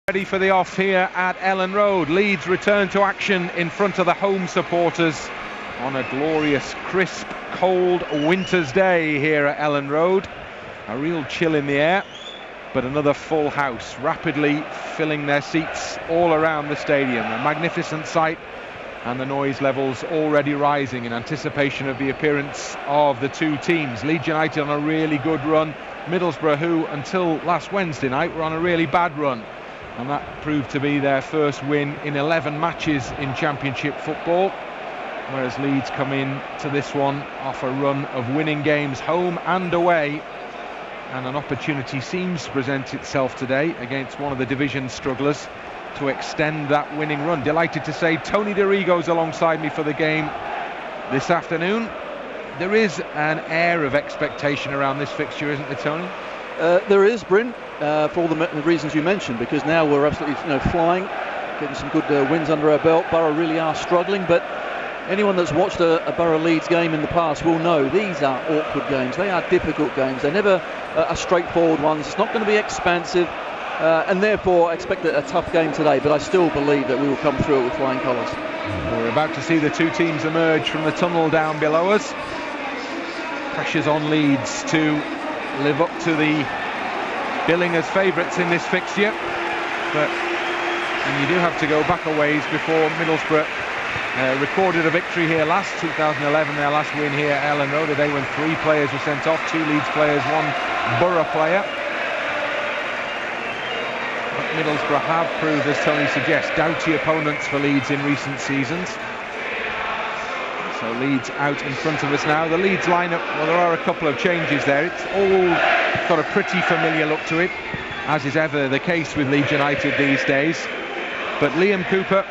Ready for the off here at Elland Road. Leeds return to action in front of the home supporters on a glorious, crisp, cold winter's day here at Elland Road. A real chill in the air, but another full house, rapidly filling their seats all around the stadium. A magnificent sight, and the noise levels already rising in anticipation of the appearance of the two teams. Leeds United on a really good run. Middlesbrough, who until last Wednesday night were on a really bad run, and that proved to be their first win in 11 matches in Championship football, whereas Leeds come in to this one off a run of winning games home and away, and an opportunity seems to present itself today against one of the division strugglers to extend that winning run. Delighted to say Tony Dorigo's alongside me for the game this afternoon. There is an air of expectation around this fixture, isn't there, Tony? There is, Bryn, for all the reasons you mentioned, because now we're absolutely flying, getting some good wins under our belt. Borough really are struggling, but anyone that's watched a Borough Leeds game in the past will know these are awkward games. They are difficult games. They're never straightforward ones. It's not going to be expansive, and therefore I expect a tough game today, but I still believe that we will come through it with flying colours. We're about to see the two teams emerge from the tunnel down below us. Pressure's on Leeds to live up to the billing as favourites in this fixture, and you do have to go back a ways before Middlesbrough recorded a victory here last 2011, their last win here at Elland Road, a day when 3 players were sent off, 2 Leeds players, 1 Borough player. But Middlesbrough have proved, as Tony suggests, doughty opponents for Leeds in recent seasons. So Leeds out in front of us now. The Leeds lineup, well, there are a couple of changes there. It's all got a pretty familiar look to it, as is ever the case with Leeds United these days. But Liam Cooper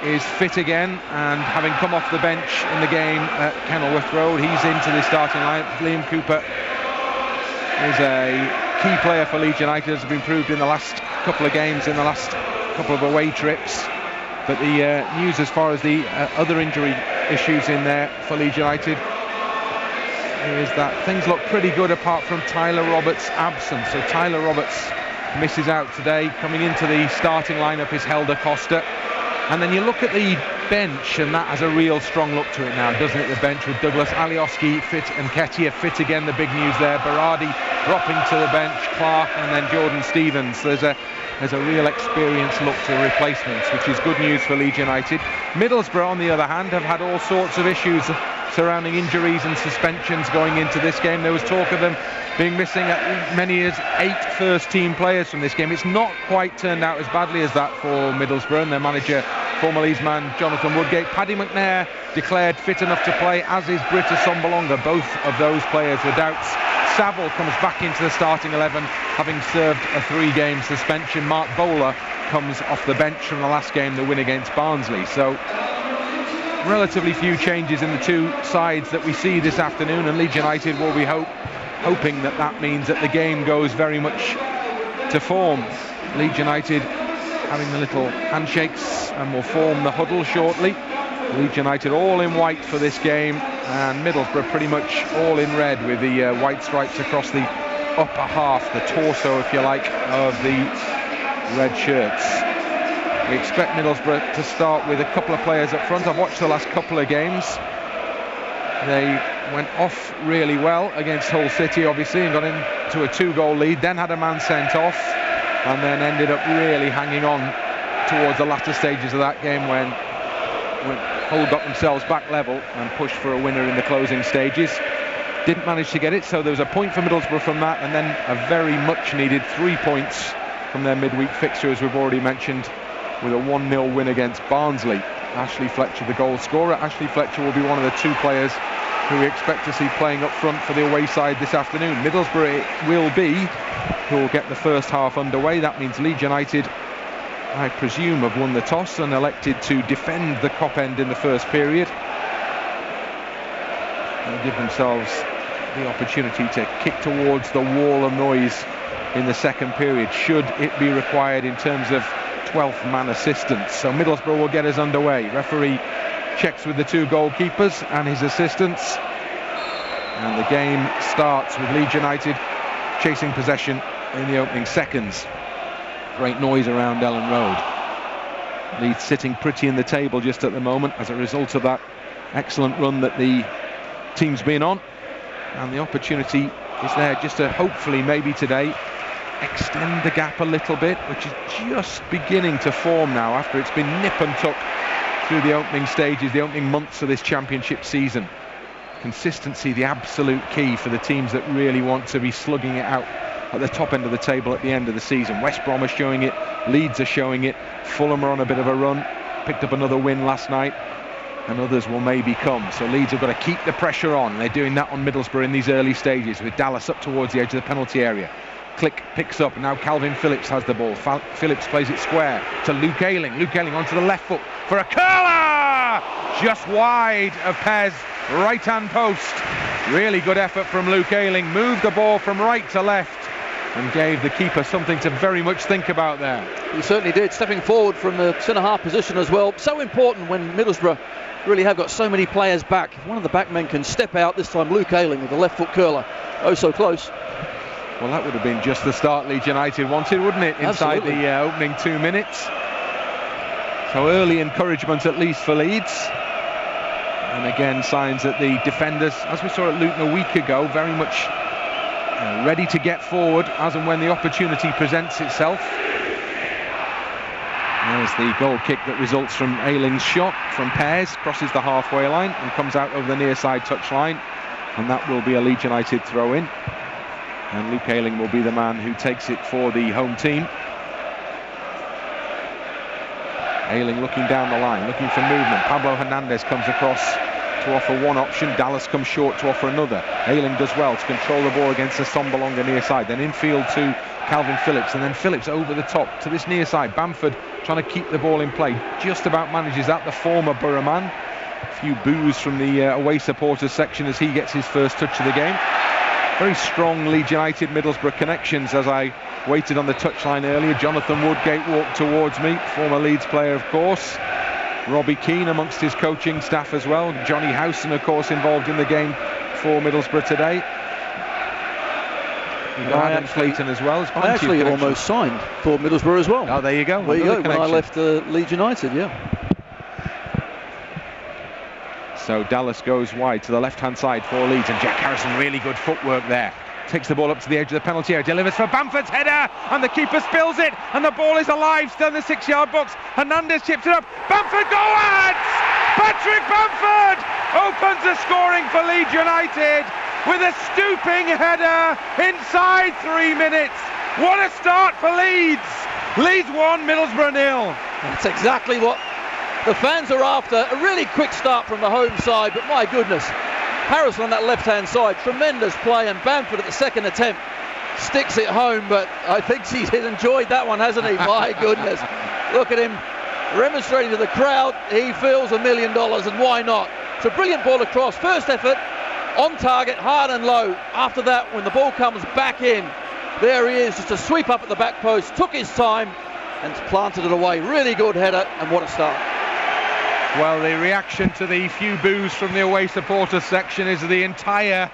is fit again, and having come off the bench in the game at Kenilworth Road, he's into the starting lineup. Liam Cooper is a key player for Leeds United, has been proved in the last couple of games, in the last couple of away trips. But the news as far as the other injury issues in there for Leeds United is that things look pretty good apart from Tyler Roberts' absence. So Tyler Roberts misses out today. Coming into the starting lineup is Helder Costa. And then you look at the bench, and that has a real strong look to it now, doesn't it? The bench with Douglas Alioski fit and Ketia fit again, the big news there. Berardi dropping to the bench, Clark, and then Jordan Stevens. There's a real experienced look to replacements, which is good news for Leeds United. Middlesbrough, on the other hand, have had all sorts of issues surrounding injuries and suspensions going into this game. There was talk of them being missing as many as 8 first-team players from this game. It's not quite turned out as badly as that for Middlesbrough, and their manager, former Leeds man Jonathan Woodgate. Paddy McNair declared fit enough to play, as is Britta Sombolonga. Both of those players were doubts. Saville comes back into the starting 11, having served a 3-game suspension. Mark Bowler comes off the bench from the last game, the win against Barnsley. So relatively few changes in the two sides that we see this afternoon, and Leeds United will be hoping that means that the game goes very much to form. Leeds United having the little handshakes and will form the huddle shortly. Leeds United all in white for this game, and Middlesbrough pretty much all in red with the white stripes across the upper half, the torso if you like, of the red shirts. We expect Middlesbrough to start with a couple of players up front. I've watched the last couple of games. They went off really well against Hull City, obviously, and got into a 2-goal lead, then had a man sent off, and then ended up really hanging on towards the latter stages of that game when Hull got themselves back level and pushed for a winner in the closing stages. Didn't manage to get it, so there was a point for Middlesbrough from that, and then a very much needed 3 points from their midweek fixture, as we've already mentioned, with a 1-0 win against Barnsley. Ashley Fletcher, the goal scorer. Ashley Fletcher will be one of the 2 players who we expect to see playing up front for the away side this afternoon. Middlesbrough it will be who will get the first half underway. That means Leeds United, I presume, have won the toss and elected to defend the Kop end in the first period and give themselves the opportunity to kick towards the wall of noise in the second period, should it be required in terms of 12th man assistance. So Middlesbrough will get us underway. Referee checks with the 2 goalkeepers and his assistants, and the game starts with Leeds United chasing possession in the opening seconds. Great noise around Elland Road. Leeds sitting pretty in the table just at the moment as a result of that excellent run that the team's been on, and the opportunity is there just to hopefully maybe today extend the gap a little bit, which is just beginning to form now after it's been nip and tuck through the opening stages, the opening months of this championship season. Consistency, the absolute key for the teams that really want to be slugging it out at the top end of the table at the end of the season. West Brom are showing it, Leeds are showing it, Fulham are on a bit of a run, picked up another win last night, and others will maybe come. So Leeds have got to keep the pressure on. They're doing that on Middlesbrough in these early stages, with Dallas up towards the edge of the penalty area. Click picks up, now Calvin Phillips has the ball. Phillips plays it square to Luke Ayling. Luke Ayling onto the left foot for a curler! Just wide of Pez, right hand post. Really good effort from Luke Ayling. Moved the ball from right to left and gave the keeper something to very much think about there. He certainly did, stepping forward from the centre-half position as well. So important when Middlesbrough really have got so many players back. If one of the back men can step out, this time Luke Ayling with the left foot curler. Oh, so close. Well, that would have been just the start Leeds United wanted, wouldn't it, inside Absolutely. the opening 2 minutes. So early encouragement at least for Leeds. And again, signs that the defenders, as we saw at Luton a week ago, very much ready to get forward as and when the opportunity presents itself. There's the goal kick that results from Ayling's shot from Pears, crosses the halfway line and comes out over the near side touchline, and that will be a Leeds United throw in, and Luke Ayling will be the man who takes it for the home team. Ayling looking down the line, looking for movement. Pablo Hernandez comes across to offer one option, Dallas comes short to offer another. Ayling does well to control the ball against the Sombel on the near side, then infield to Calvin Phillips, and then Phillips over the top to this near side. Bamford trying to keep the ball in play, just about manages that, the former Borough man. A few boos from the away supporters section as he gets his first touch of the game. Very strong Leeds United Middlesbrough connections as I waited on the touchline earlier. Jonathan Woodgate walked towards me, former Leeds player of course. Robbie Keane amongst his coaching staff as well. Johnny Howson of course involved in the game for Middlesbrough today. Adam Clayton as well. I actually almost signed for Middlesbrough as well. Oh, there you go. There you go, when I left Leeds United, yeah. So Dallas goes wide to the left-hand side for Leeds, and Jack Harrison, really good footwork there. Takes the ball up to the edge of the penalty area, delivers for Bamford's header, and the keeper spills it, and the ball is alive, still in the 6-yard box. Hernandez chips it up. Bamford goes! Patrick Bamford opens the scoring for Leeds United with a stooping header inside 3 minutes. What a start for Leeds! Leeds 1, Middlesbrough 0. That's exactly what the fans are after. A really quick start from the home side, but my goodness, Harrison on that left-hand side, tremendous play, and Bamford at the second attempt sticks it home, but I think he's enjoyed that one, hasn't he? My goodness, look at him remonstrating to the crowd. He feels $1 million, and why not? It's a brilliant ball across, first effort, on target, hard and low. After that, when the ball comes back in, there he is, just a sweep up at the back post, took his time and planted it away. Really good header, and what a start. Well, the reaction to the few boos from the away supporters section is the entire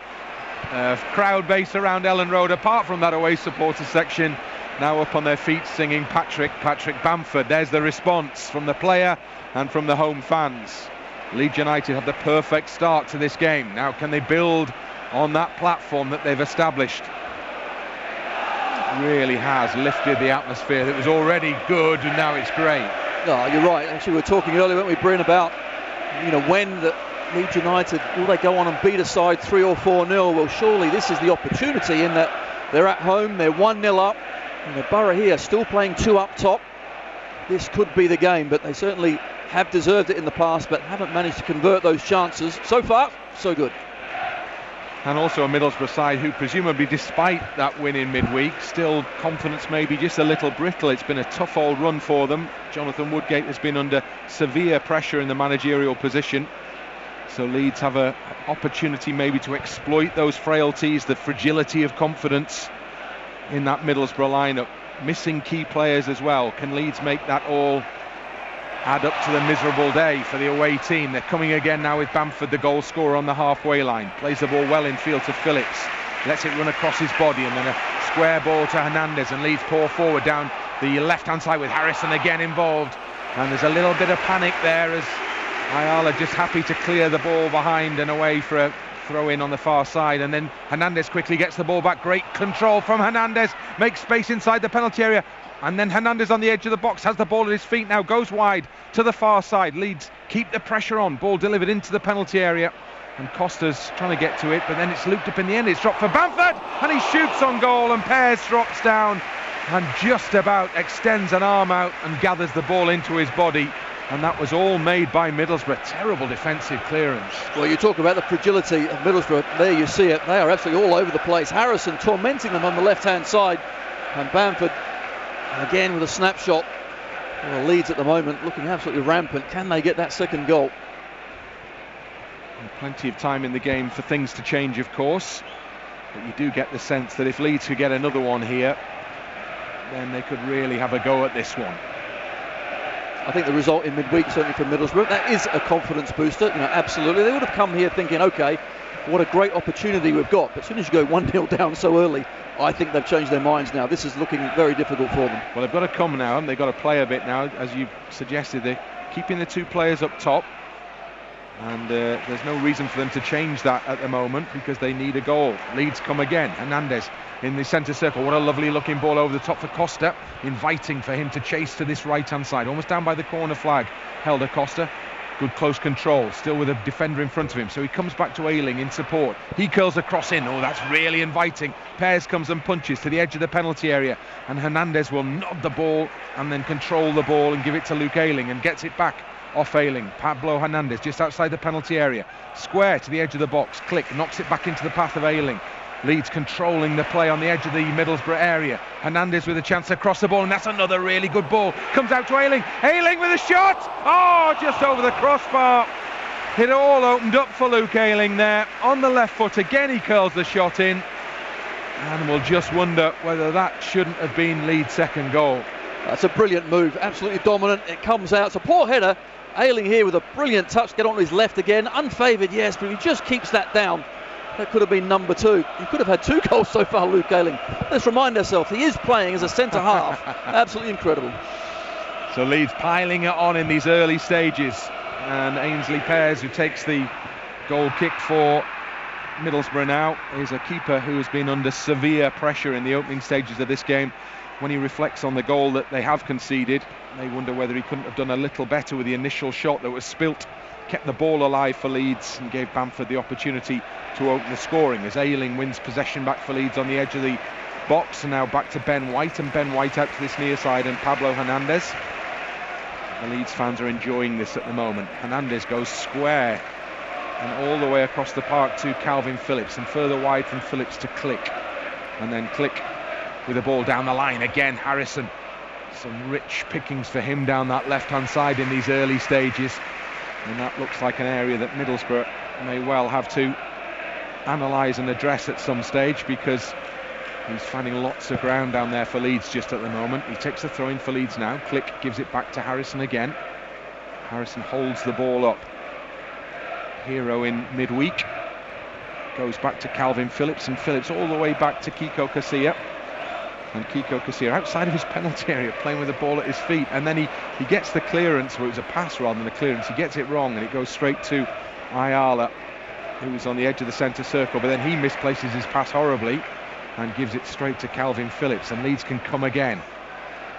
crowd base around Elland Road, apart from that away supporters section, now up on their feet singing Patrick Bamford. There's the response from the player and from the home fans. Leeds United have the perfect start to this game. Now can they build on that platform that they've established? It really has lifted the atmosphere that was already good, and now it's great. No, you're right. Actually, we were talking earlier, weren't we, Bryn, about when the Leeds United, will they go on and beat a side 3 or 4-0? Well, surely this is the opportunity, in that they're at home, they're 1-0 up, and the Borough here still playing 2 up top. This could be the game, but they certainly have deserved it in the past, but haven't managed to convert those chances. So far, so good. And also a Middlesbrough side who presumably, despite that win in midweek, still confidence maybe just a little brittle. It's been a tough old run for them. Jonathan Woodgate has been under severe pressure in the managerial position. So Leeds have an opportunity maybe to exploit those frailties, the fragility of confidence in that Middlesbrough lineup. Missing key players as well. Can Leeds make that all add up to the miserable day for the away team? They're coming again now with Bamford, the goal scorer, on the halfway line. Plays the ball well in field to Phillips. Lets it run across his body, and then a square ball to Hernandez, and Leeds pour forward down the left-hand side with Harrison again involved. And there's a little bit of panic there as Ayala just happy to clear the ball behind and away for a throw-in on the far side. And then Hernandez quickly gets the ball back. Great control from Hernandez. Makes space inside the penalty area. And then Hernandez on the edge of the box has the ball at his feet now. Goes wide to the far side. Leeds keep the pressure on. Ball delivered into the penalty area. And Costa's trying to get to it, but then it's looped up in the end. It's dropped for Bamford, and he shoots on goal, and Pears drops down and just about extends an arm out and gathers the ball into his body. And that was all made by Middlesbrough. Terrible defensive clearance. Well, you talk about the fragility of Middlesbrough. There you see it. They are absolutely all over the place. Harrison tormenting them on the left-hand side, and Bamford again with a snapshot. Well, Leeds at the moment looking absolutely rampant. Can they get that second goal? Plenty of time in the game for things to change, of course, but you do get the sense that if Leeds could get another one here, then they could really have a go at this one. I think the result in midweek, certainly for Middlesbrough, that is a confidence booster. Absolutely. They would have come here thinking, OK, what a great opportunity we've got. But as soon as you go 1-0 down so early, I think they've changed their minds now. This is looking very difficult for them. Well, they've got to come now, and they've got to play a bit now, as you suggested. They're keeping the two players up top. And there's no reason for them to change that at the moment because they need a goal. Leeds come again. Hernandez in the centre circle. What a lovely looking ball over the top for Costa. Inviting for him to chase to this right hand side. Almost down by the corner flag. Held Costa. Good close control. Still with a defender in front of him. So he comes back to Ayling in support. He curls a cross in. Oh, that's really inviting. Pears comes and punches to the edge of the penalty area. And Hernandez will nod the ball and then control the ball and give it to Luke Ayling and gets it back. Off Ayling, Pablo Hernandez just outside the penalty area, square to the edge of the box, Click knocks it back into the path of Ayling. Leeds controlling the play on the edge of the Middlesbrough area. Hernandez with a chance to cross the ball, and that's another really good ball. Comes out to Ayling, Ayling with a shot! Oh, just over the crossbar. It all opened up for Luke Ayling there. On the left foot again, he curls the shot in. And we'll just wonder whether that shouldn't have been Leeds' second goal. That's a brilliant move, absolutely dominant. It comes out, it's a poor header. Ayling here with a brilliant touch, get on his left again. Unfavoured, yes, but he just keeps that down. That could have been number 2. He could have had 2 goals so far, Luke Ayling. Let's remind ourselves, he is playing as a centre-half. Absolutely incredible. So Leeds piling it on in these early stages. And Ainsley Pears, who takes the goal kick for Middlesbrough now, is a keeper who has been under severe pressure in the opening stages of this game. When he reflects on the goal that they have conceded, they wonder whether he couldn't have done a little better with the initial shot that was spilt, kept the ball alive for Leeds and gave Bamford the opportunity to open the scoring as Ayling wins possession back for Leeds on the edge of the box. And now back to Ben White, and Ben White out to this near side and Pablo Hernandez. The Leeds fans are enjoying this at the moment. Hernandez goes square and all the way across the park to Calvin Phillips, and further wide from Phillips to Click, and then Click with the ball down the line again. Harrison, some rich pickings for him down that left hand side in these early stages, and that looks like an area that Middlesbrough may well have to analyse and address at some stage, because he's finding lots of ground down there for Leeds just at the moment. He takes the throw in for Leeds now. Click gives it back to Harrison again. Harrison holds the ball up. Hero in midweek goes back to Calvin Phillips, and Phillips all the way back to Kiko Casilla. And Kiko Casilla outside of his penalty area, playing with the ball at his feet, and then he gets the clearance. Well, it was a pass rather than a clearance. He gets it wrong and it goes straight to Ayala, who's on the edge of the centre circle, but then he misplaces his pass horribly and gives it straight to Calvin Phillips, and Leeds can come again.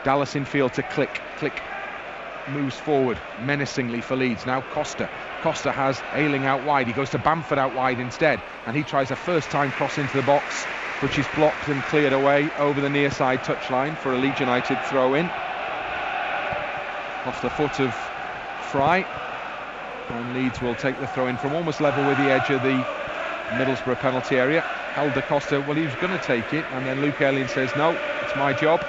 Dallas infield to Click. Click moves forward menacingly for Leeds. Now Costa has Ayling out wide. He goes to Bamford out wide instead, and he tries a first time cross into the box, which is blocked and cleared away over the near side touchline for a Leeds United throw in. Off the foot of Fry, and Leeds will take the throw in from almost level with the edge of the Middlesbrough penalty area. Held Costa, well, he was going to take it, and then Luke Ayling says no, it's my job.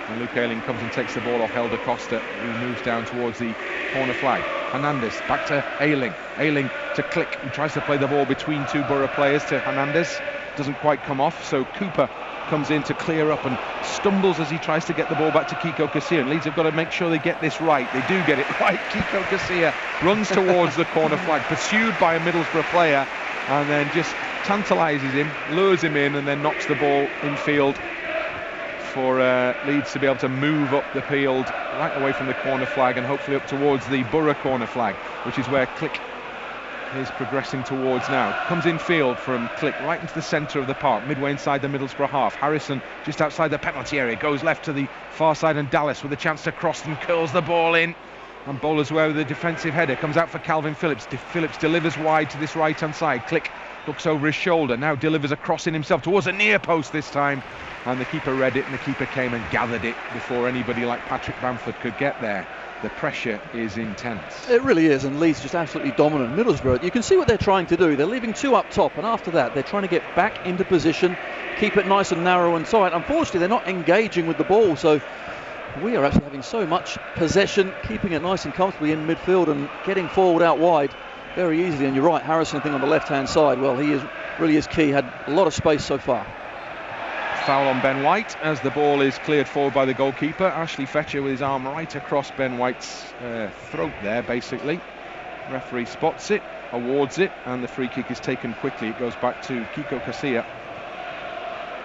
And Luke Ayling comes and takes the ball off Helder Costa, who moves down towards the corner flag. Hernandez back to Ayling. Ayling to Click, who tries to play the ball between two Borough players to Hernandez. Doesn't quite come off, so Cooper comes in to clear up and stumbles as he tries to get the ball back to Kiko Casilla. And Leeds have got to make sure they get this right. They do get it right. Kiko Casilla runs towards the corner flag, pursued by a Middlesbrough player, and then just tantalises him, lures him in, and then knocks the ball infield for Leeds to be able to move up the field right away from the corner flag and hopefully up towards the Borough corner flag, which is where Click is progressing towards now. Comes in field from Click right into the centre of the park, midway inside the Middlesbrough half. Harrison just outside the penalty area, goes left to the far side, and Dallas with a chance to cross and curls the ball in. And bowlers aware with a defensive header, comes out for Calvin Phillips. Phillips delivers wide to this right hand side. Click looks over his shoulder, now delivers a cross in himself towards a near post this time, and the keeper read it, and the keeper came and gathered it before anybody like Patrick Bamford could get there. The pressure is intense. It really is, and Leeds just absolutely dominant. Middlesbrough, you can see what they're trying to do. They're leaving two up top, and after that they're trying to get back into position, keep it nice and narrow and tight. Unfortunately, they're not engaging with the ball, so we are actually having so much possession, keeping it nice and comfortably in midfield and getting forward out wide very easily. And you're right, Harrison, I think on the left-hand side, well, he really is key. Had a lot of space so far. Foul on Ben White as the ball is cleared forward by the goalkeeper. Ashley Fetcher with his arm right across Ben White's throat there, basically. Referee spots it, awards it, and the free kick is taken quickly. It goes back to Kiko Casilla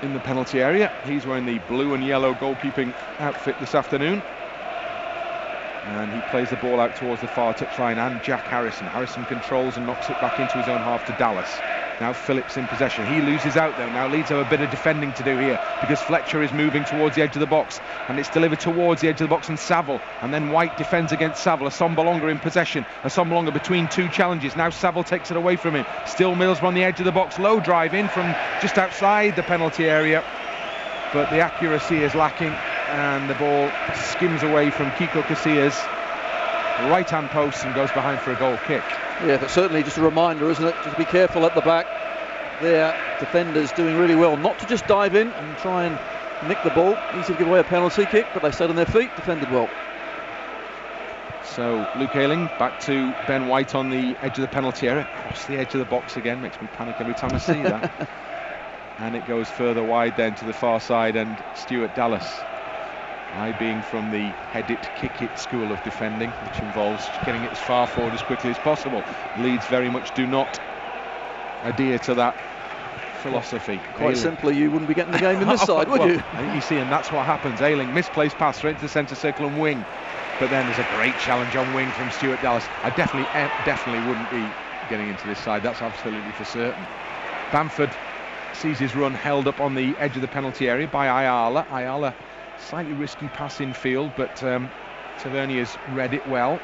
in the penalty area. He's wearing the blue and yellow goalkeeping outfit this afternoon. And he plays the ball out towards the far touchline, and Jack Harrison. Harrison controls and knocks it back into his own half to Dallas. Now Phillips in possession. He loses out though. Now Leeds have a bit of defending to do here because Fletcher is moving towards the edge of the box, and it's delivered towards the edge of the box, and Saville, and then White defends against Saville. Assombalonga in possession. Assombalonga between two challenges. Now Saville takes it away from him. Still Middlesbrough on the edge of the box. Low drive in from just outside the penalty area, but the accuracy is lacking, and the ball skims away from Kiko Casilla's right-hand post and goes behind for a goal kick. Yeah, but certainly just a reminder, isn't it? Just be careful at the back. Their defenders doing really well not to just dive in and try and nick the ball. Easy to give away a penalty kick, but they stayed on their feet, defended well. So Luke Ayling back to Ben White on the edge of the penalty area. Across the edge of the box again, makes me panic every time I see that. And it goes further wide then to the far side, and Stuart Dallas, I being from the head it, kick it school of defending, which involves getting it as far forward as quickly as possible. Leeds very much do not adhere to that philosophy. Quite simply, you wouldn't be getting the game in this side, would you? I think you see, and that's what happens. Ayling, misplaced pass straight to the centre circle and wing, but then there's a great challenge on wing from Stuart Dallas. I definitely wouldn't be getting into this side, that's absolutely for certain. Bamford sees his run held up on the edge of the penalty area by Ayala. Ayala, slightly risky pass in field, but Tavernier has read it well.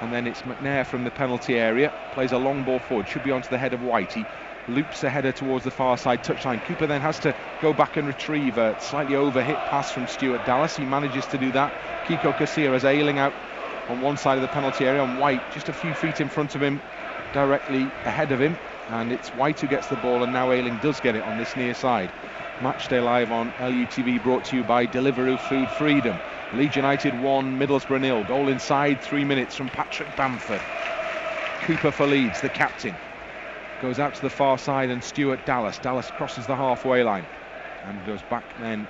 And then it's McNair from the penalty area, plays a long ball forward, should be onto the head of White. He loops the header towards the far side touchline. Cooper then has to go back and retrieve a slightly overhit pass from Stuart Dallas. He manages to do that. Kiko Casilla is Ayling out on one side of the penalty area, and White just a few feet in front of him, directly ahead of him. And it's White who gets the ball, and now Ayling does get it on this near side. Matchday live on LUTV, brought to you by Deliveroo Food Freedom. Leeds United 1, Middlesbrough 0. Goal inside 3 minutes from Patrick Bamford. Cooper for Leeds, the captain, goes out to the far side, and Stuart Dallas. Dallas crosses the halfway line and goes back then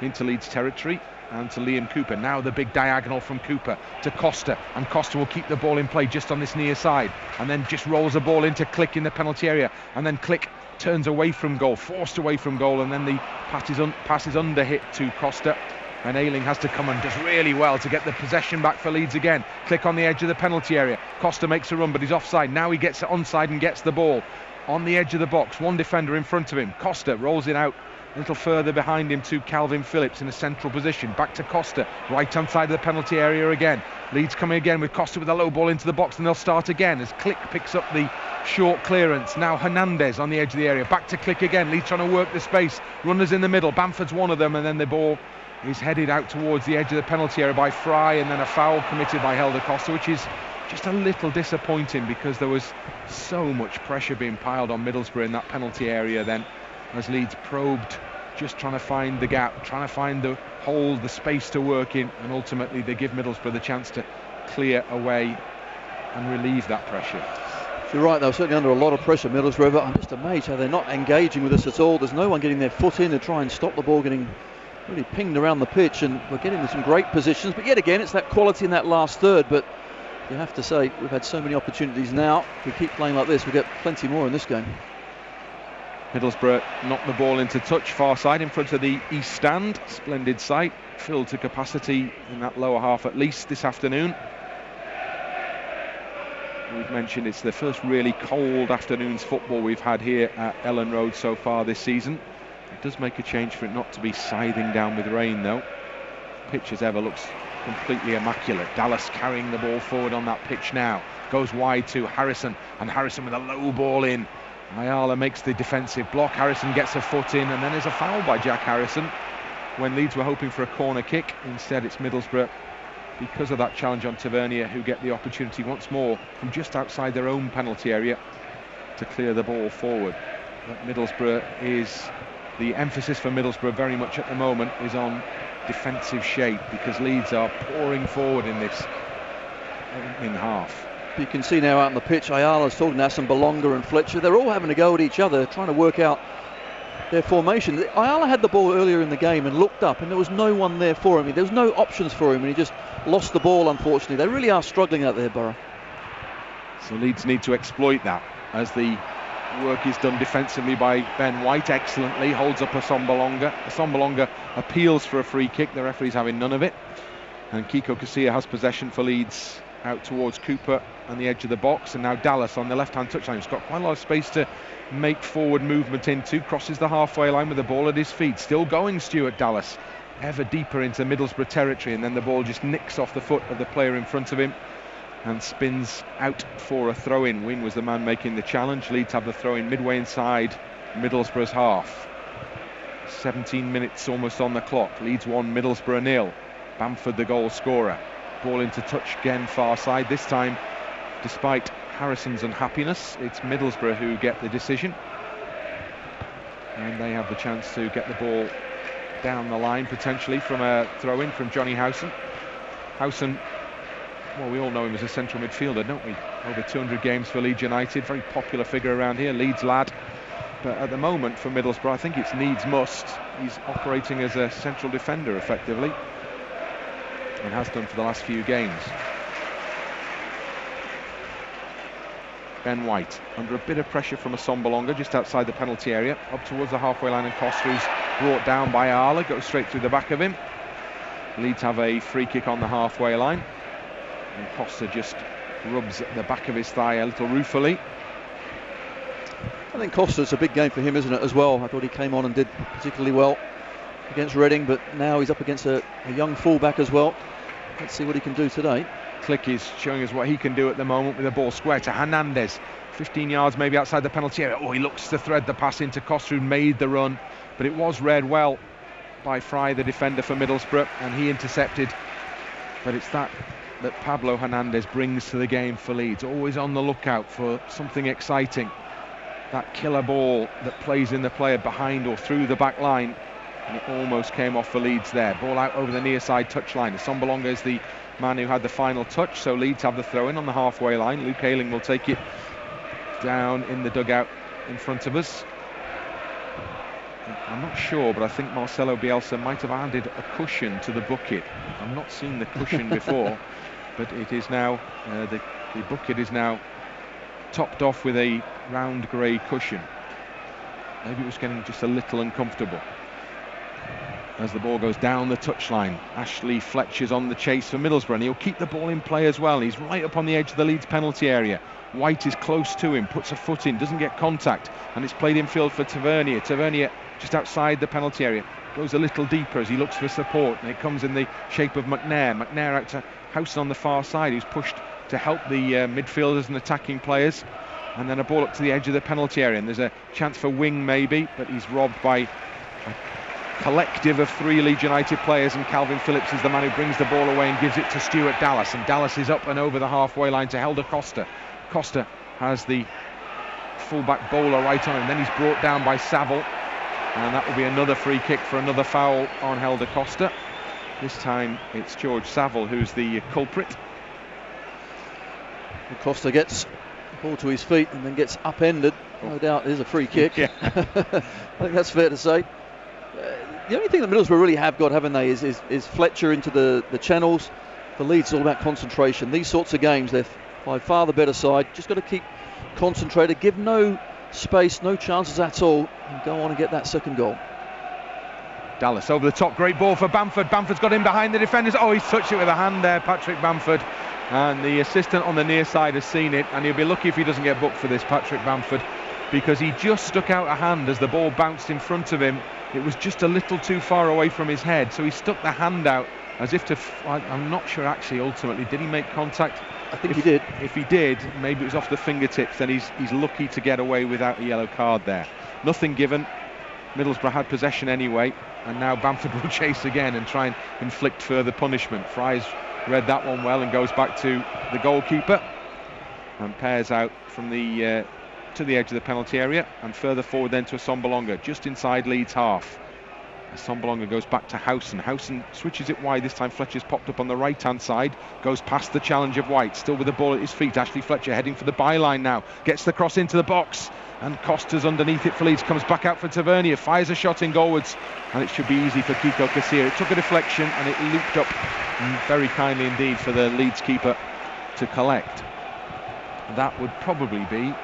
into Leeds territory and to Liam Cooper. Now the big diagonal from Cooper to Costa, and Costa will keep the ball in play just on this near side, and then just rolls the ball into Click in the penalty area, and then Click turns away from goal, forced away from goal, and then the pass is under hit to Costa, and Ayling has to come and does really well to get the possession back for Leeds again. Click on the edge of the penalty area. Costa makes a run, but he's offside. Now he gets it onside and gets the ball on the edge of the box. One defender in front of him. Costa rolls it out a little further behind him to Calvin Phillips in a central position. Back to Costa, right hand side of the penalty area again. Leeds coming again with Costa with a low ball into the box, and they'll start again as Click picks up the short clearance. Now Hernandez on the edge of the area. Back to Click again. Leeds trying to work the space. Runners in the middle. Bamford's one of them, and then the ball is headed out towards the edge of the penalty area by Fry, and then a foul committed by Helder Costa, which is just a little disappointing because there was so much pressure being piled on Middlesbrough in that penalty area then, as Leeds probed, just trying to find the gap, trying to find the hole, the space to work in, and ultimately they give Middlesbrough the chance to clear away and relieve that pressure. You're right, though, certainly under a lot of pressure, Middlesbrough, but I'm just amazed how they're not engaging with us at all. There's no one getting their foot in to try and stop the ball getting really pinged around the pitch, and we're getting into some great positions, but yet again it's that quality in that last third. But you have to say we've had so many opportunities now. If we keep playing like this, we'll get plenty more in this game. Middlesbrough knocked the ball into touch, far side in front of the east stand. Splendid sight, filled to capacity in that lower half at least this afternoon. We've mentioned it's the first really cold afternoon's football we've had here at Elland Road so far this season. It does make a change for it not to be scything down with rain though. Pitch as ever looks completely immaculate. Dallas carrying the ball forward on that pitch now. Goes wide to Harrison, and Harrison with a low ball in. Ayala makes the defensive block. Harrison gets a foot in, and then there's a foul by Jack Harrison when Leeds were hoping for a corner kick. Instead it's Middlesbrough, because of that challenge on Tavernier, who get the opportunity once more from just outside their own penalty area to clear the ball forward. But Middlesbrough is, the emphasis for Middlesbrough very much at the moment is on defensive shape, because Leeds are pouring forward in this in half. You can see now out on the pitch, Ayala's talking to Hassan Bolonga and Fletcher. They're all having a go at each other, trying to work out their formation. Ayala had the ball earlier in the game and looked up, and there was no one there for him. There was no options for him, and he just lost the ball, unfortunately. They really are struggling out there, Borough. So Leeds need to exploit that as the work is done defensively by Ben White excellently. Holds up Hassan Bolonga. Hassan Bolonga appeals for a free kick. The referee's having none of it. And Kiko Casilla has possession for Leeds out towards Cooper and the edge of the box, and now Dallas on the left-hand touchline. He's got quite a lot of space to make forward movement into. Crosses the halfway line with the ball at his feet. Still going, Stuart Dallas, ever deeper into Middlesbrough territory, and then the ball just nicks off the foot of the player in front of him and spins out for a throw-in. Wynne was the man making the challenge. Leeds have the throw-in midway inside Middlesbrough's half. 17 minutes almost on the clock. Leeds 1, Middlesbrough 0. Bamford the goal scorer. Ball into touch again far side. This time, despite Harrison's unhappiness, it's Middlesbrough who get the decision, and they have the chance to get the ball down the line potentially from a throw-in from Johnny Howson. Howson, well, we all know him as a central midfielder, don't we? Over 200 games for Leeds United, very popular figure around here, Leeds lad. But at the moment for Middlesbrough, I think it's needs must. He's operating as a central defender effectively, and has done for the last few games. Ben White under a bit of pressure from Hassan Bolonga just outside the penalty area, up towards the halfway line, and Costa's brought down by Ayala, goes straight through the back of him. Leeds have a free kick on the halfway line, and Costa just rubs the back of his thigh a little ruefully. I think Costa's a big game for him, isn't it, as well? I thought he came on and did particularly well against Reading, but now he's up against a young fullback as well. Let's see what he can do today. Click is showing us what he can do at the moment with the ball square to Hernandez, 15 yards maybe outside the penalty area. Oh, he looks to thread the pass into Costa, who made the run, but it was read well by Fry, the defender for Middlesbrough, and he intercepted. But it's that Pablo Hernandez brings to the game for Leeds, always on the lookout for something exciting, that killer ball that plays in the player behind or through the back line. And it almost came off for Leeds there. Ball out over the near side touchline. Hassan Bolonga is the man who had the final touch, so Leeds have the throw-in on the halfway line. Luke Ayling will take it down in the dugout in front of us. I'm not sure, but I think Marcelo Bielsa might have added a cushion to the bucket. I've not seen the cushion before, but it is now, the bucket is now topped off with a round grey cushion. Maybe it was getting just a little uncomfortable. As the ball goes down the touchline, Ashley Fletcher's on the chase for Middlesbrough, and he'll keep the ball in play as well. He's right up on the edge of the Leeds penalty area. White is close to him, puts a foot in, doesn't get contact, and it's played infield for Tavernier. Tavernier just outside the penalty area, goes a little deeper as he looks for support, and it comes in the shape of McNair. McNair out to Howson on the far side, who's pushed to help the midfielders and attacking players, and then a ball up to the edge of the penalty area, and there's a chance for Wing maybe, but he's robbed by a collective of 3 Leeds United players, and Calvin Phillips is the man who brings the ball away and gives it to Stuart Dallas, and Dallas is up and over the halfway line to Helder Costa. Costa has the fullback bowler right on him, then he's brought down by Saville, and that will be another free kick for another foul on Helder Costa. This time it's George Saville who's the culprit. And Costa gets the ball to his feet and then gets upended. No doubt it is a free kick. Yeah. I think that's fair to say. The only thing that Middlesbrough really have got, haven't they, is Fletcher into the channels. For Leeds, it's all about concentration. These sorts of games, they're by far the better side. Just got to keep concentrated, give no space, no chances at all, and go on and get that second goal. Dallas over the top, great ball for Bamford. Bamford's got in behind the defenders. Oh, he's touched it with a hand there, Patrick Bamford. And the assistant on the near side has seen it, and he'll be lucky if he doesn't get booked for this, Patrick Bamford, because he just stuck out a hand as the ball bounced in front of him. It was just a little too far away from his head, so he stuck the hand out as if to... I'm not sure actually ultimately, did he make contact? I think he did. If he did, maybe it was off the fingertips, then he's lucky to get away without a yellow card there. Nothing given. Middlesbrough had possession anyway, and now Bamford will chase again and try and inflict further punishment. Fry's read that one well and goes back to the goalkeeper and pairs out from the to the edge of the penalty area and further forward then to Assombalonga, just inside Leeds half. Assombalonga goes back to Howson. Howson switches it wide. This time Fletcher's popped up on the right hand side, goes past the challenge of White, still with the ball at his feet. Ashley Fletcher heading for the byline now, gets the cross into the box, and Costa's underneath it for Leeds, comes back out for Tavernier, fires a shot in goalwards, and it should be easy for Kiko Casilla. It took a deflection and it looped up very kindly indeed for the Leeds keeper to collect. That would probably be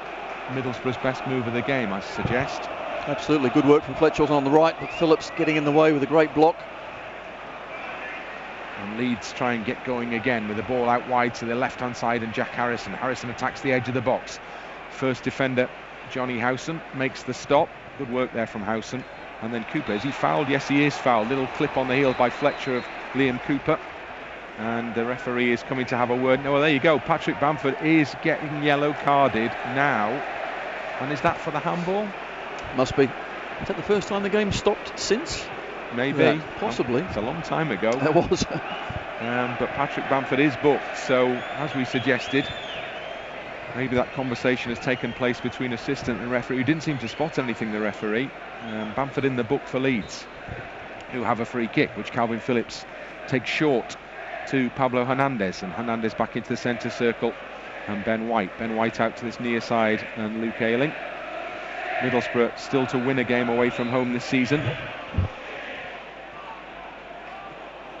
Middlesbrough's best move of the game, I suggest. Absolutely, good work from Fletcher on the right, but Phillips getting in the way with a great block. And Leeds try and get going again with the ball out wide to the left hand side, and Jack Harrison. Harrison attacks the edge of the box. First defender Johnny Howson makes the stop. Good work there from Howson. And then Cooper, is he fouled? Yes, he is fouled. Little clip on the heel by Fletcher of Liam Cooper, and the referee is coming to have a word. No, well, there you go, Patrick Bamford is getting yellow carded now. And is that for the handball? Must be. Is that the first time the game stopped since? Maybe. Yeah, possibly. It's a long time ago. It was. But Patrick Bamford is booked, so as we suggested, maybe that conversation has taken place between assistant and referee, who didn't seem to spot anything, the referee. Bamford in the book for Leeds, who have a free kick, which Calvin Phillips takes short to Pablo Hernandez, and Hernandez back into the centre circle, and Ben White out to this near side, and Luke Ayling. Middlesbrough still to win a game away from home this season.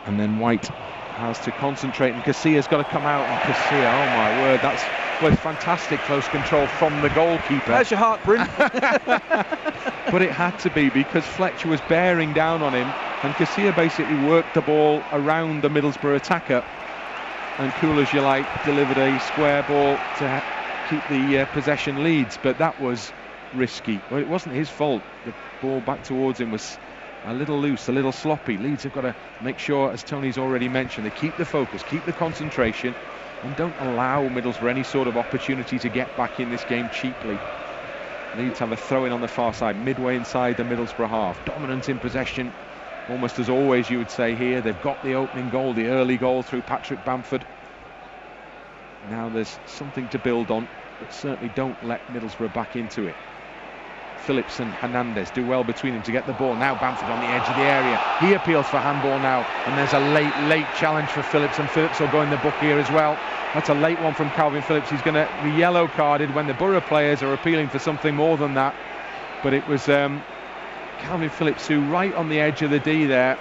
And then White has to concentrate, and Casilla's got to come out, and Casilla, oh my word, that's fantastic close control from the goalkeeper. There's your heart, Bryn. But it had to be, because Fletcher was bearing down on him, and Casilla basically worked the ball around the Middlesbrough attacker, and cool as you like, delivered a square ball to keep the possession Leeds. But that was risky. Well, it wasn't his fault. The ball back towards him was a little loose, a little sloppy. Leeds have got to make sure, as Tony's already mentioned, they keep the focus, keep the concentration, and don't allow Middlesbrough any sort of opportunity to get back in this game cheaply. Leeds have a throw-in on the far side, midway inside the Middlesbrough half. Dominant in possession, almost as always, you would say here. They've got the opening goal, the early goal through Patrick Bamford. Now there's something to build on, but certainly don't let Middlesbrough back into it. Phillips and Hernandez do well between them to get the ball. Now Bamford on the edge of the area. He appeals for handball now, and there's a late challenge for Phillips, and Phillips will go in the book here as well. That's a late one from Calvin Phillips. He's going to be yellow carded when the Borough players are appealing for something more than that. But it was Calvin Phillips who, right on the edge of the D there,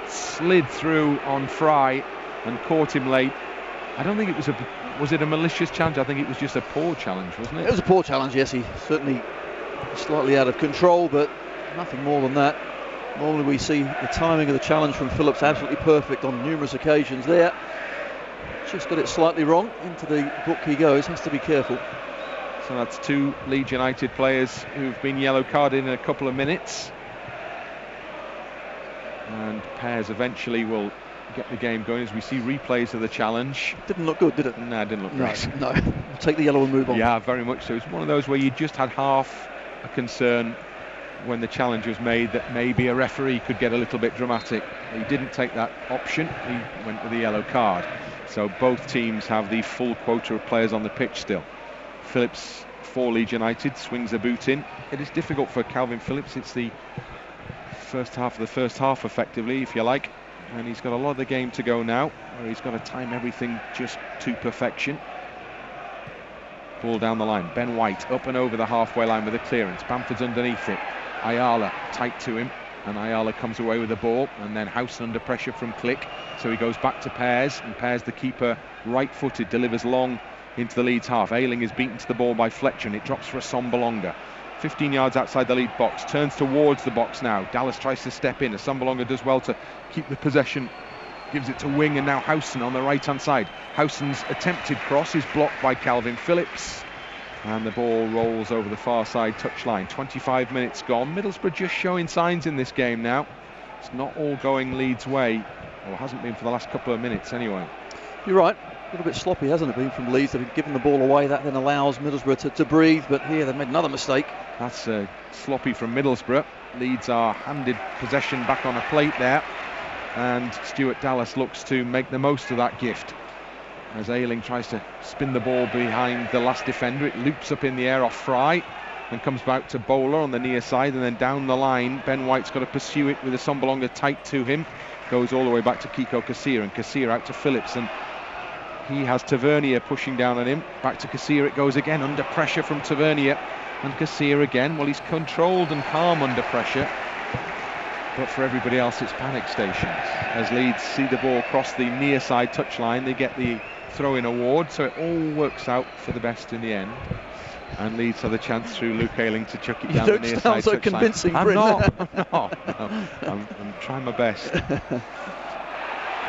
slid through on Fry and caught him late. I don't think it was it a malicious challenge? I think it was just a poor challenge, wasn't it? It was a poor challenge, yes. He certainly slightly out of control, but nothing more than that. Normally we see the timing of the challenge from Phillips absolutely perfect on numerous occasions there. Just got it slightly wrong. Into the book he goes, has to be careful. So that's two Leeds United players who've been yellow carded in a couple of minutes. And Pears eventually will get the game going as we see replays of the challenge. Didn't look good, did it? No, it didn't look great. No. Take the yellow and move on. Yeah, very much so. It's one of those where you just had half a concern when the challenge was made that maybe a referee could get a little bit dramatic. He didn't take that option. He went with the yellow card. So both teams have the full quota of players on the pitch still. Phillips for Leeds United swings the boot in. It is difficult for Calvin Phillips. It's the first half of the first half, effectively, if you like. And he's got a lot of the game to go now, where he's got to time everything just to perfection. Ball down the line. Ben White up and over the halfway line with a clearance. Bamford's underneath it. Ayala tight to him, and Ayala comes away with the ball, and then Howson under pressure from Click, so he goes back to Pears, and Pears, the keeper, right-footed, delivers long into the Leeds half. Ayling is beaten to the ball by Fletcher, and it drops for Assombalonga. 15 yards outside the lead box, turns towards the box now. Dallas tries to step in. Assombalonga does well to keep the possession, gives it to Wing, and now Howson on the right hand side. Howson's attempted cross is blocked by Calvin Phillips, and the ball rolls over the far side touchline. 25 minutes gone. Middlesbrough just showing signs in this game now. It's not all going Leeds' way, or hasn't been for the last couple of minutes anyway. You're right. A little bit sloppy, hasn't it been, from Leeds? They've given the ball away. That then allows Middlesbrough to breathe, but here they've made another mistake. That's sloppy from Middlesbrough. Leeds are handed possession back on a plate there, and Stuart Dallas looks to make the most of that gift as Ayling tries to spin the ball behind the last defender. It loops up in the air off Fry and comes back to Bowler on the near side, and then down the line Ben White's got to pursue it with Assombalonga tight to him. Goes all the way back to Kiko Kasir, and Kasir out to Phillips, and he has Tavernier pushing down on him. Back to Kasir it goes again, under pressure from Tavernier, and Kasir again. Well, he's controlled and calm under pressure, but for everybody else it's panic stations as Leeds see the ball cross the near side touchline. They get the throw-in award, so it all works out for the best in the end, and Leeds have the chance through Luke Ayling to chuck it down the near side touchline. You don't sound so convincing, I'm Bryn. not. I'm trying my best.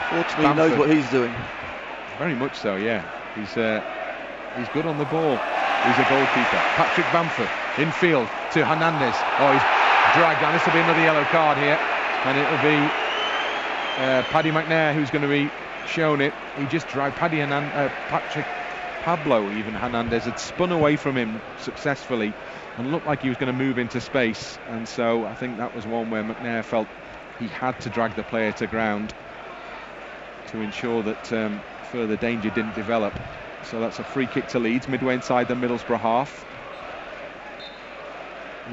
Fortunately, he knows what he's doing. Very much so, yeah. He's good on the ball. He's a goalkeeper. Patrick Bamford infield to Hernandez. Oh, he's dragged down. This will be another yellow card here, and it'll be Paddy McNair who's going to be shown it. He just dragged Pablo Hernandez had spun away from him successfully and looked like he was going to move into space, and so I think that was one where McNair felt he had to drag the player to ground to ensure that further danger didn't develop. So that's a free kick to Leeds, midway inside the Middlesbrough half.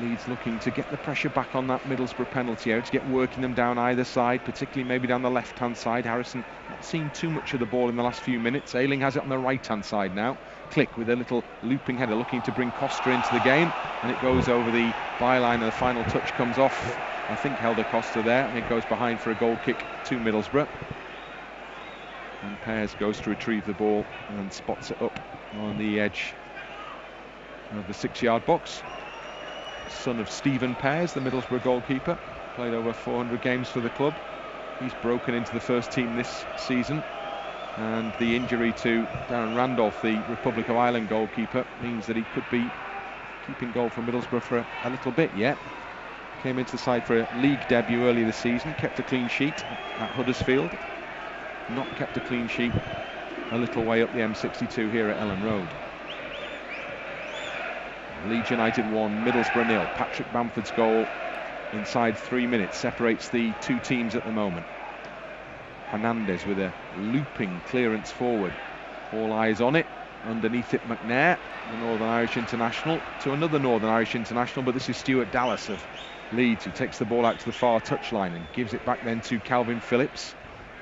Leeds looking to get the pressure back on that Middlesbrough penalty area, to get working them down either side, particularly maybe down the left hand side. Harrison not seen too much of the ball in the last few minutes. Ayling has it on the right hand side now. Click with a little looping header, looking to bring Costa into the game, and it goes over the byline, and the final touch comes off, I think, Helder Costa there, and it goes behind for a goal kick to Middlesbrough. And Pears goes to retrieve the ball and spots it up on the edge of the 6-yard box. Son of Stephen Pears, the Middlesbrough goalkeeper, played over 400 games for the club. He's broken into the first team this season, and the injury to Darren Randolph, the Republic of Ireland goalkeeper, means that he could be keeping goal for Middlesbrough for a little bit yet. Came into the side for a league debut earlier this season, kept a clean sheet at Huddersfield. Not kept a clean sheet a little way up the M62 here at Elland Road. Leeds United 1, Middlesbrough 0. Patrick Bamford's goal inside 3 minutes separates the two teams at the moment. Hernandez with a looping clearance forward. All eyes on it. Underneath it, McNair, the Northern Irish international, to another Northern Irish international, but this is Stuart Dallas of Leeds, who takes the ball out to the far touchline and gives it back then to Calvin Phillips.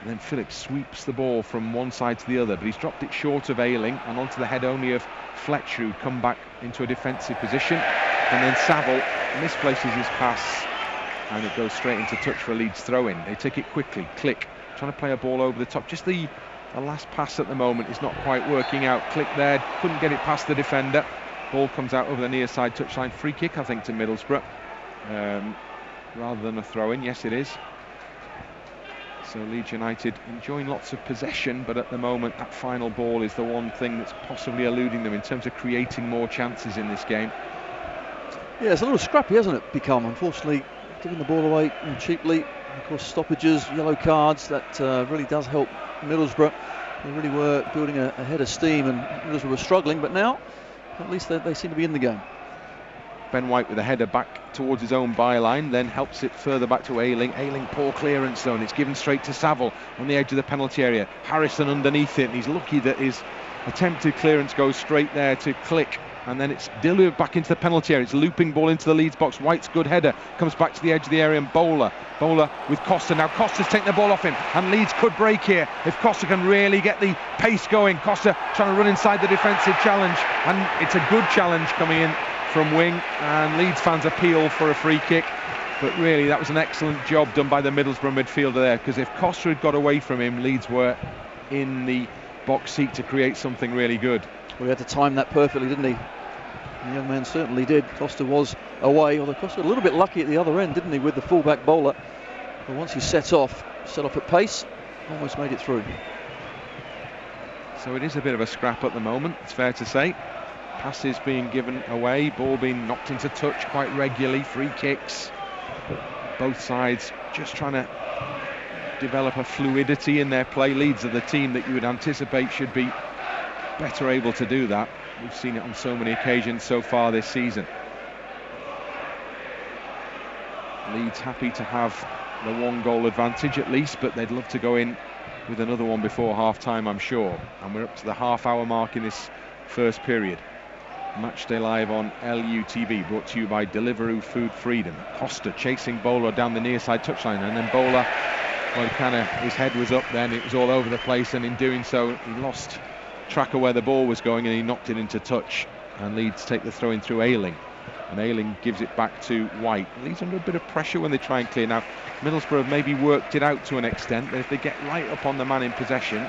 And then Phillips sweeps the ball from one side to the other, but he's dropped it short of Ayling and onto the head only of Fletcher, who'd come back into a defensive position. And then Saville misplaces his pass, and it goes straight into touch for a Leeds throw-in. They take it quickly. Click, trying to play a ball over the top. Just the last pass at the moment is not quite working out. Click there, couldn't get it past the defender. Ball comes out over the near side touchline. Free kick, I think, to Middlesbrough, rather than a throw-in. Yes, it is. So Leeds United enjoying lots of possession, but at the moment that final ball is the one thing that's possibly eluding them in terms of creating more chances in this game. Yeah, it's a little scrappy, hasn't it, become? Unfortunately, giving the ball away cheaply. Of course, stoppages, yellow cards, that really does help Middlesbrough. They really were building a head of steam, and Middlesbrough were struggling, but now at least they seem to be in the game. Ben White with a header back towards his own byline, then helps it further back to Ayling. Ayling, poor clearance zone. It's given straight to Saville on the edge of the penalty area. Harrison underneath it, and he's lucky that his attempted clearance goes straight there to Click, and then it's delivered back into the penalty area. It's looping ball into the Leeds box. White's good header comes back to the edge of the area, and Bowler with Costa. Now Costa's taking the ball off him, and Leeds could break here if Costa can really get the pace going. Costa trying to run inside the defensive challenge, and it's a good challenge coming in from Wing, and Leeds fans appeal for a free kick, but really that was an excellent job done by the Middlesbrough midfielder there, because if Costa had got away from him, Leeds were in the box seat to create something really good. Well, he had to time that perfectly, didn't he? The young man certainly did. Costa was away, although Costa a little bit lucky at the other end, didn't he, with the fullback bowler. But once he set off at pace, almost made it through. So it is a bit of a scrap at the moment, it's fair to say. Passes being given away, ball being knocked into touch quite regularly, free kicks. Both sides just trying to develop a fluidity in their play. Leeds are the team that you would anticipate should be better able to do that. We've seen it on so many occasions so far this season. Leeds happy to have the 1-goal advantage at least, but they'd love to go in with another one before half-time, I'm sure. And we're up to the half-hour mark in this first period. Matchday Live on LUTV, brought to you by Deliveroo Food Freedom. Costa chasing Bowler down the near side touchline, and then Bowler, well, his head was up then, it was all over the place, and in doing so he lost track of where the ball was going and he knocked it into touch, and Leeds take the throw in through Ayling, and Ayling gives it back to White. Leeds under a bit of pressure when they try and clear. Now Middlesbrough have maybe worked it out to an extent, but if they get right up on the man in possession,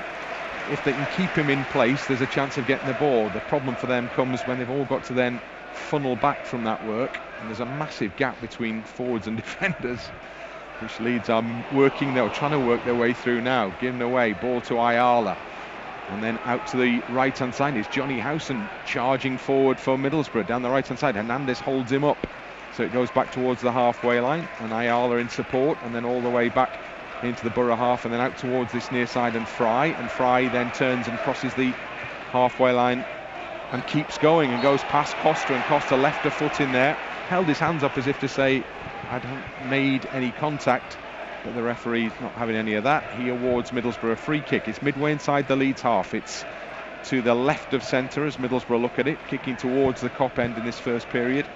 if they can keep him in place, there's a chance of getting the ball. The problem for them comes when they've all got to then funnel back from that work, and there's a massive gap between forwards and defenders, which Leeds are trying to work their way through now. Given away, ball to Ayala, and then out to the right hand side is Johnny Howson charging forward for Middlesbrough down the right hand side. Hernandez holds him up, so it goes back towards the halfway line, and Ayala in support, and then all the way back into the Borough half, and then out towards this near side, and Fry then turns and crosses the halfway line and keeps going and goes past Costa, and Costa left a foot in there, held his hands up as if to say I haven't made any contact, but the referee's not having any of that. He awards Middlesbrough a free kick. It's midway inside the Leeds half. It's to the left of centre as Middlesbrough look at it, kicking towards the Kop end in this first period,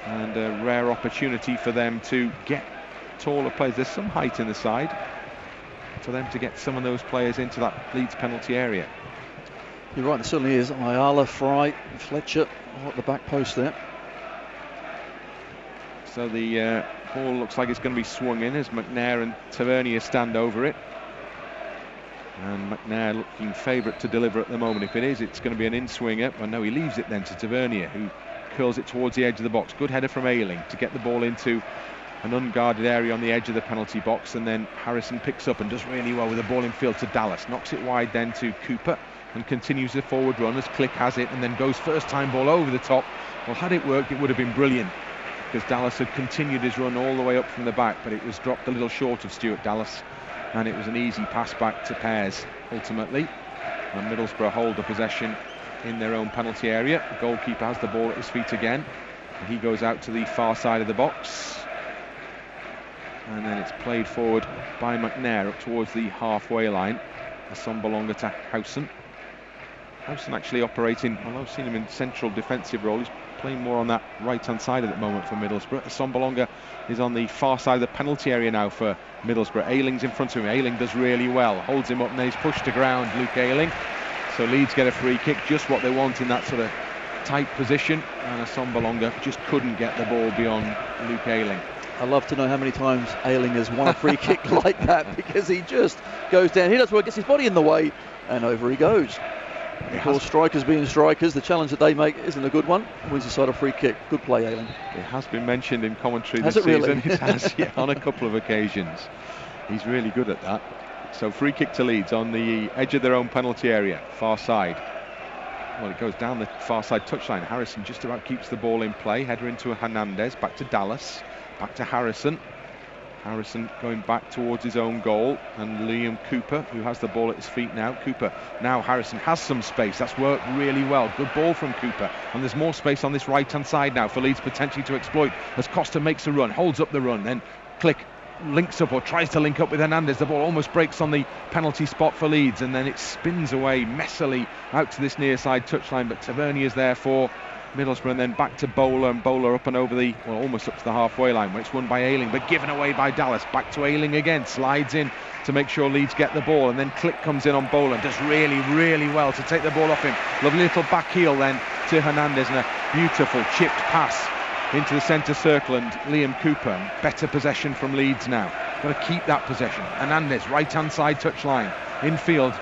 and a rare opportunity for them to get taller players. There's some height in the side for them to get some of those players into that Leeds penalty area. You're right, there certainly is. Ayala, Fry, Fletcher at the back post there. So the ball looks like it's going to be swung in as McNair and Tavernier stand over it, and McNair looking favourite to deliver at the moment. If it is, it's going to be an in-swinger. Well, no, he leaves it then to Tavernier, who curls it towards the edge of the box. Good header from Ayling to get the ball into an unguarded area on the edge of the penalty box, and then Harrison picks up and does really well with the ball in field to Dallas. Knocks it wide then to Cooper and continues the forward run as Click has it, and then goes first time ball over the top. Well, had it worked, it would have been brilliant, because Dallas had continued his run all the way up from the back, but it was dropped a little short of Stuart Dallas, and it was an easy pass back to Pears ultimately, and Middlesbrough hold the possession in their own penalty area. The goalkeeper has the ball at his feet again, and he goes out to the far side of the box, and then it's played forward by McNair up towards the halfway line. Assombalonga to Howson. Howson actually operating, well, I've seen him in central defensive role. He's playing more on that right hand side at the moment for Middlesbrough. Assombalonga is on the far side of the penalty area now for Middlesbrough. Ayling's in front of him. Ayling does really well, holds him up, and then he's pushed to ground, Luke Ayling. So Leeds get a free kick, just what they want in that sort of tight position, and Assombalonga just couldn't get the ball beyond Luke Ayling. I love to know how many times Ayling has won a free kick like that, because he just goes down. He does well, gets his body in the way, and over he goes. Of course, strikers being strikers, the challenge that they make isn't a good one. Wins his side a free kick. Good play, Ayling. It has been mentioned in commentary has this season. Really? It has, yeah, on a couple of occasions. He's really good at that. So free kick to Leeds on the edge of their own penalty area, far side. Well, it goes down the far side touchline. Harrison just about keeps the ball in play. Header into Hernandez, back to Dallas, back to Harrison. Harrison going back towards his own goal, and Liam Cooper, who has the ball at his feet now. Cooper, now Harrison has some space. That's worked really well. Good ball from Cooper, and there's more space on this right hand side now for Leeds potentially to exploit as Costa makes a run, holds up the run, then Click links up or tries to link up with Hernandez. The ball almost breaks on the penalty spot for Leeds, and then it spins away messily out to this near side touchline, but Tavernier is there for Middlesbrough, and then back to Bowler, and Bowler up and over the, well, almost up to the halfway line, where it's won by Ayling but given away by Dallas. Back to Ayling again, slides in to make sure Leeds get the ball, and then Click comes in on Bowler, does really well to take the ball off him. Lovely little back heel then to Hernandez, and a beautiful chipped pass into the centre circle, and Liam Cooper. Better possession from Leeds now. Got to keep that possession. Hernandez, right hand side touchline, infield.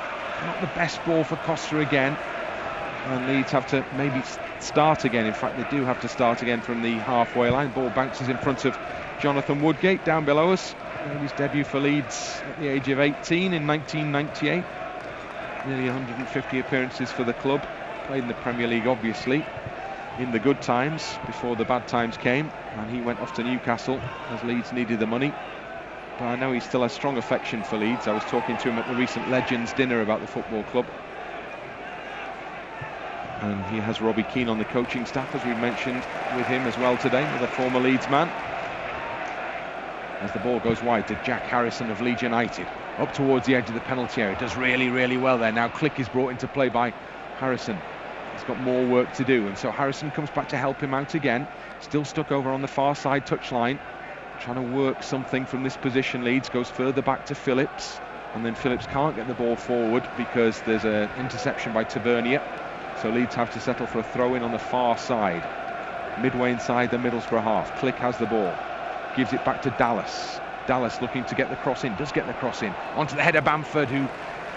Not the best ball for Costa again, and Leeds have to maybe start again. In fact, they do have to start again from the halfway line. Ball bounces in front of Jonathan Woodgate down below us. Made his debut for Leeds at the age of 18 in 1998. Nearly 150 appearances for the club. Played in the Premier League, obviously, in the good times before the bad times came, and he went off to Newcastle as Leeds needed the money. But I know he still has strong affection for Leeds. I was talking to him at the recent Legends dinner about the football club. And he has Robbie Keane on the coaching staff, as we mentioned, with him as well today, with a former Leeds man. As the ball goes wide to Jack Harrison of Leeds United, up towards the edge of the penalty area. Does really well there. Now Click is brought into play by Harrison. He's got more work to do, and so Harrison comes back to help him out again. Still stuck over on the far side touchline, trying to work something from this position. Leeds goes further back to Phillips, and then Phillips can't get the ball forward because there's an interception by Tavernier. So Leeds have to settle for a throw-in on the far side, midway inside the Middlesbrough half. Click has the ball, gives it back to Dallas. Dallas looking to get the cross in, does get the cross in. Onto the header, Bamford, who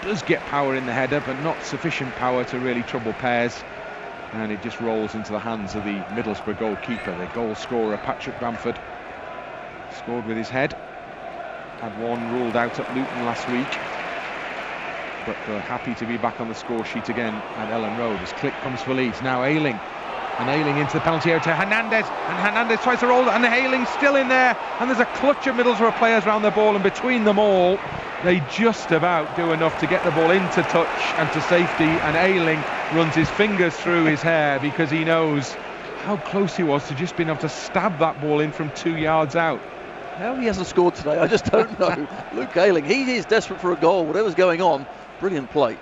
does get power in the header, but not sufficient power to really trouble Pears. And it just rolls into the hands of the Middlesbrough goalkeeper. The goal scorer, Patrick Bamford, scored with his head. Had one ruled out at Luton last week, but they're happy to be back on the score sheet again at Elland Road as Click comes for Leeds. Now Ayling, and Ayling into the penalty area to Hernandez, and Hernandez tries to roll, and Ayling's still in there, and there's a clutch of Middlesbrough players around the ball, and between them all they just about do enough to get the ball into touch and to safety, and Ayling runs his fingers through his hair because he knows how close he was to just being able to stab that ball in from 2 yards out. How he hasn't scored today, I just don't know. Luke Ayling, he is desperate for a goal, whatever's going on. Brilliant play.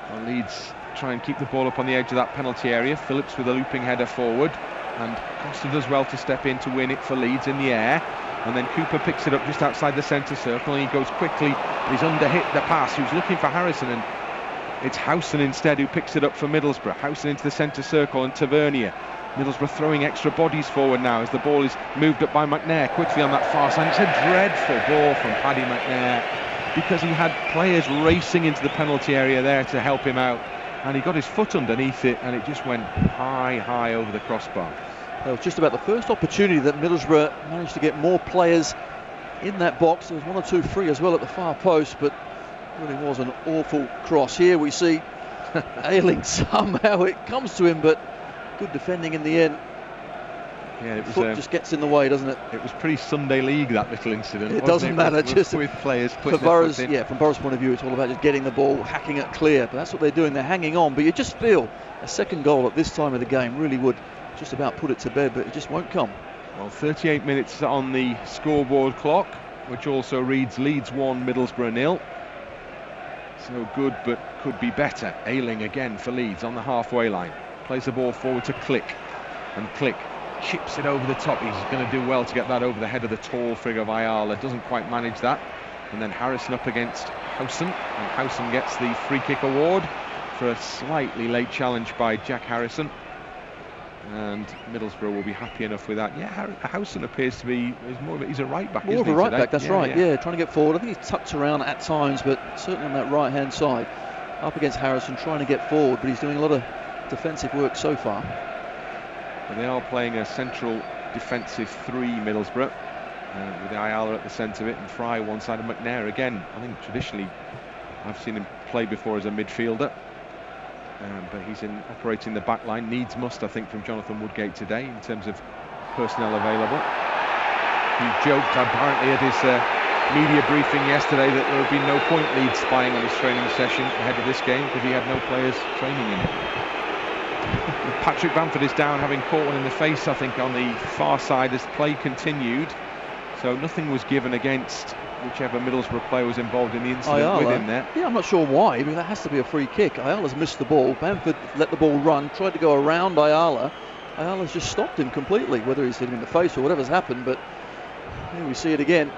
Well, Leeds try and keep the ball up on the edge of that penalty area. Phillips with a looping header forward, and Costa does well to step in to win it for Leeds in the air, and then Cooper picks it up just outside the centre circle, and he goes quickly, he's underhit the pass, who's looking for Harrison, and it's Howson instead who picks it up for Middlesbrough. Howson into the centre circle, and Tavernier. Middlesbrough throwing extra bodies forward now as the ball is moved up by McNair quickly on that far side. It's a dreadful ball from Paddy McNair because he had players racing into the penalty area there to help him out, and he got his foot underneath it, and it just went high over the crossbar. That was just about the first opportunity that Middlesbrough managed to get more players in that box. There was one or two free as well at the far post, but it really was an awful cross. Here we see Ayling, somehow it comes to him, but good defending in the end. Yeah, it was, foot just gets in the way, doesn't it? It was pretty Sunday League, that little incident. It doesn't matter, just with players putting for Borough's, from Borough's point of view, it's all about just getting the ball, hacking it clear. But that's what they're doing. They're hanging on. But you just feel a second goal at this time of the game really would just about put it to bed, but it just won't come. Well, 38 minutes on the scoreboard clock, which also reads Leeds 1, Middlesbrough 0. So good, but could be better. Ayling again for Leeds on the halfway line. Plays the ball forward to Click, and Click chips it over the top. He's going to do well to get that over the head of the tall figure of Ayala. Doesn't quite manage that. And then Harrison up against Howson, and Howson gets the free kick award for a slightly late challenge by Jack Harrison. And Middlesbrough will be happy enough with that. Yeah, Howson appears to be he's a right back. More of a right back, that's right. Yeah, trying to get forward. I think he's tucked around at times, but certainly on that right hand side, up against Harrison, trying to get forward, but he's doing a lot of defensive work so far. But they are playing a central defensive three, Middlesbrough, with Ayala at the centre of it and Fry one side of McNair. Again, I think traditionally I've seen him play before as a midfielder, but he's operating the back line. Needs must, I think, from Jonathan Woodgate today in terms of personnel available. He joked apparently at his media briefing yesterday that there would be no point Leeds spying on his training session ahead of this game because he had no players training in it. Patrick Bamford is down, having caught one in the face, I think, on the far side as play continued. So nothing was given against whichever Middlesbrough player was involved in the incident Ayala, with him there. Yeah, I'm not sure why, because that has to be a free kick. Ayala's missed the ball. Bamford let the ball run, tried to go around Ayala. Ayala's just stopped him completely, whether he's hit him in the face or whatever's happened. But here we see it again.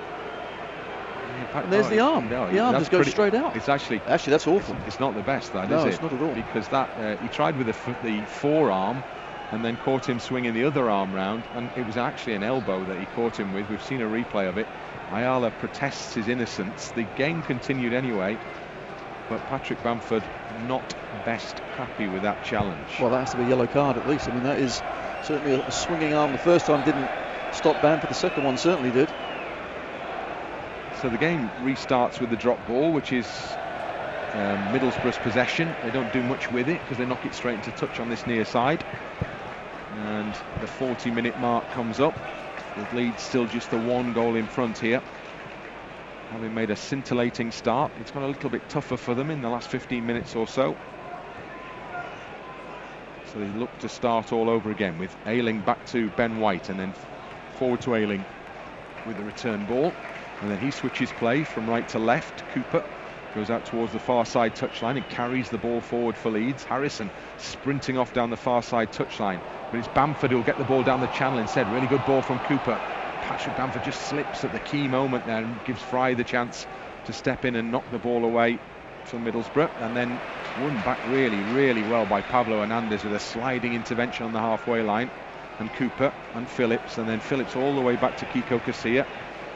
And there's the arm. No, the arm just goes straight out. It's actually that's awful. It's not the best, that, no, is it? No, it's not at all. Because that he tried with the forearm and then caught him swinging the other arm round, and it was actually an elbow that he caught him with. We've seen a replay of it. Ayala protests his innocence. The game continued anyway, but Patrick Bamford not best happy with that challenge. Well, that has to be a yellow card at least. I mean, that is certainly a swinging arm. The first time didn't stop Bamford, the second one certainly did. So the game restarts with the drop ball, which is Middlesbrough's possession. They don't do much with it because they knock it straight into touch on this near side. And the 40-minute mark comes up, with Leeds still just the 1 goal in front here. Having made a scintillating start, it's got a little bit tougher for them in the last 15 minutes or so. So they look to start all over again with Ayling back to Ben White and then forward to Ayling with the return ball. And then he switches play from right to left. Cooper goes out towards the far side touchline and carries the ball forward for Leeds. Harrison sprinting off down the far side touchline. But it's Bamford who'll get the ball down the channel instead. Really good ball from Cooper. Patrick Bamford just slips at the key moment there and gives Fry the chance to step in and knock the ball away from Middlesbrough, and then won back really well by Pablo Hernandez with a sliding intervention on the halfway line, and Cooper and Phillips, and then Phillips all the way back to Kiko Casilla,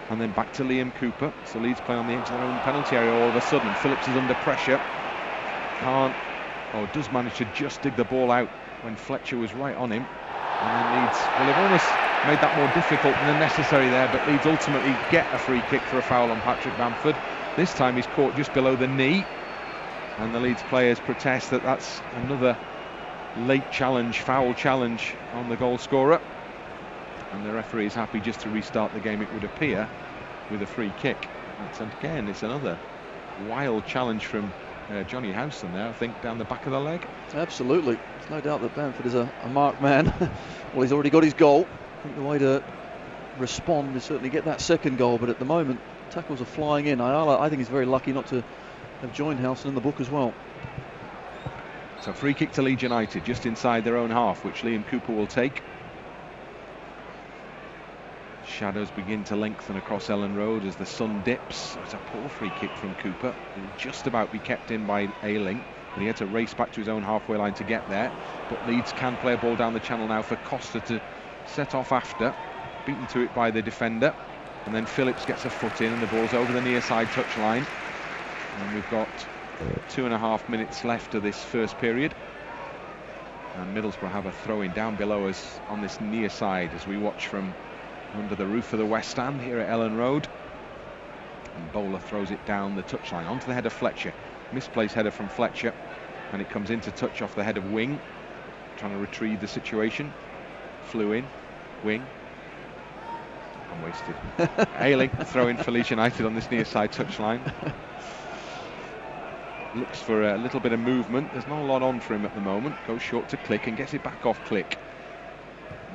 and then back to Liam Cooper. So Leeds play on the edge of their own penalty area all of a sudden. Phillips is under pressure, does manage to just dig the ball out when Fletcher was right on him, and then Leeds, well, they've almost made that more difficult than necessary there, but Leeds ultimately get a free kick for a foul on Patrick Bamford. This time he's caught just below the knee, and the Leeds players protest that that's another late challenge, foul challenge on the goal scorer, and the referee is happy just to restart the game, it would appear, with a free kick. And again, it's another wild challenge from Johnny Howson there, I think, down the back of the leg. Absolutely, there's no doubt that Bamford is a marked man. Well, he's already got his goal. I think the way to respond is certainly get that second goal, but at the moment tackles are flying in. I think he's very lucky not to have joined Howson in the book as well. So free kick to Leeds United just inside their own half, which Liam Cooper will take. Shadows begin to lengthen across Elland Road as the sun dips. It's a poor free kick from Cooper. It'll just about be kept in by Ayling, but he had to race back to his own halfway line to get there. But Leeds can play a ball down the channel now for Costa to set off after. Beaten to it by the defender. And then Phillips gets a foot in and the ball's over the near side touchline. And we've got 2.5 minutes left of this first period. And Middlesbrough have a throw-in down below us on this near side as we watch from under the roof of the West Stand here at Elland Road. And Bowler throws it down the touchline onto the head of Fletcher. Misplaced header from Fletcher, and it comes into touch off the head of Wing, trying to retrieve the situation. Flew in, Wing. I'm wasted. Ayling throw in for Leeds United on this near side touchline. Looks for a little bit of movement. There's not a lot on for him at the moment. Goes short to Click and gets it back off Click.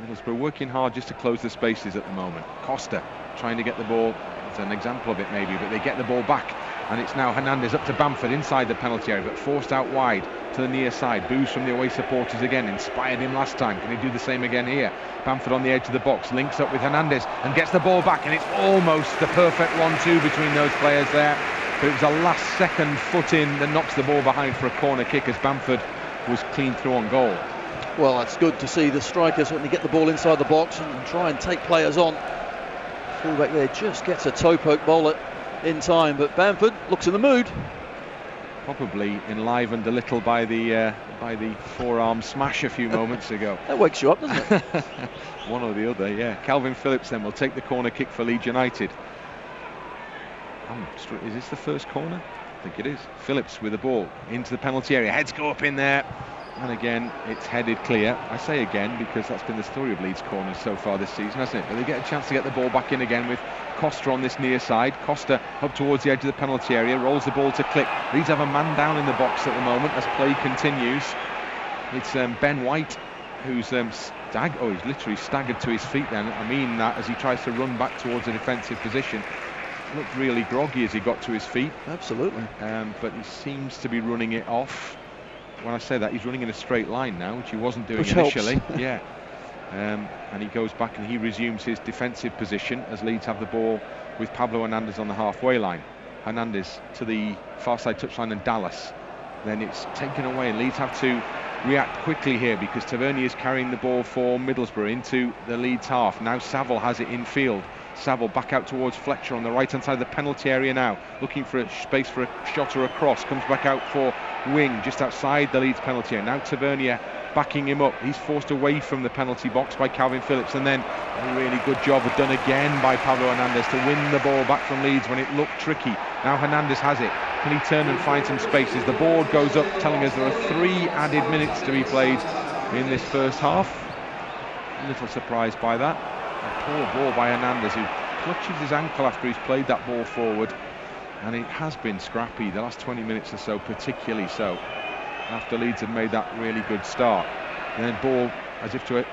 Middlesbrough working hard just to close the spaces at the moment. Costa trying to get the ball. It's an example of it maybe, but they get the ball back, and it's now Hernandez up to Bamford inside the penalty area, but forced out wide to the near side. Boos from the away supporters again, inspired him last time. Can he do the same again here? Bamford on the edge of the box, links up with Hernandez and gets the ball back, and it's almost the perfect 1-2 between those players there, but it was a last second foot in that knocks the ball behind for a corner kick as Bamford was clean through on goal. Well, that's good to see the striker certainly get the ball inside the box and try and take players on. Fullback there just gets a toe poke bowler in time, but Bamford looks in the mood. Probably enlivened a little by the forearm smash a few moments ago. That wakes you up, doesn't it? One or the other, yeah. Calvin Phillips then will take the corner kick for Leeds United. Is this the first corner? I think it is. Phillips with the ball into the penalty area. Heads go up in there. And again, it's headed clear. I say again because that's been the story of Leeds corners so far this season, hasn't it? But they get a chance to get the ball back in again with Costa on this near side. Costa up towards the edge of the penalty area, rolls the ball to Click. Leeds have a man down in the box at the moment as play continues. It's Ben White who's he's literally staggered to his feet then. I mean that as he tries to run back towards a defensive position. Looked really groggy as he got to his feet. Absolutely. But he seems to be running it off. When I say that, he's running in a straight line now, which he wasn't doing initially. Yeah. And he goes back and he resumes his defensive position as Leeds have the ball with Pablo Hernandez on the halfway line. Hernandez to the far side touchline and Dallas. Then it's taken away and Leeds have to react quickly here because Tavernier is carrying the ball for Middlesbrough into the Leeds half. Now Saville has it in field. Saville back out towards Fletcher on the right hand side of the penalty area now, looking for a space for a shot or a cross. Comes back out for Wing just outside the Leeds penalty area. Now Tavernier backing him up. He's forced away from the penalty box by Calvin Phillips, and then a really good job done again by Pablo Hernandez to win the ball back from Leeds when it looked tricky. Now Hernandez has it. Can he turn and find some spaces? The board goes up telling us there are 3 added minutes to be played in this first half. A little surprised by that. A poor ball by Hernandez, who clutches his ankle after he's played that ball forward, and it has been scrappy the last 20 minutes or so, particularly so after Leeds had made that really good start. And then ball, as if to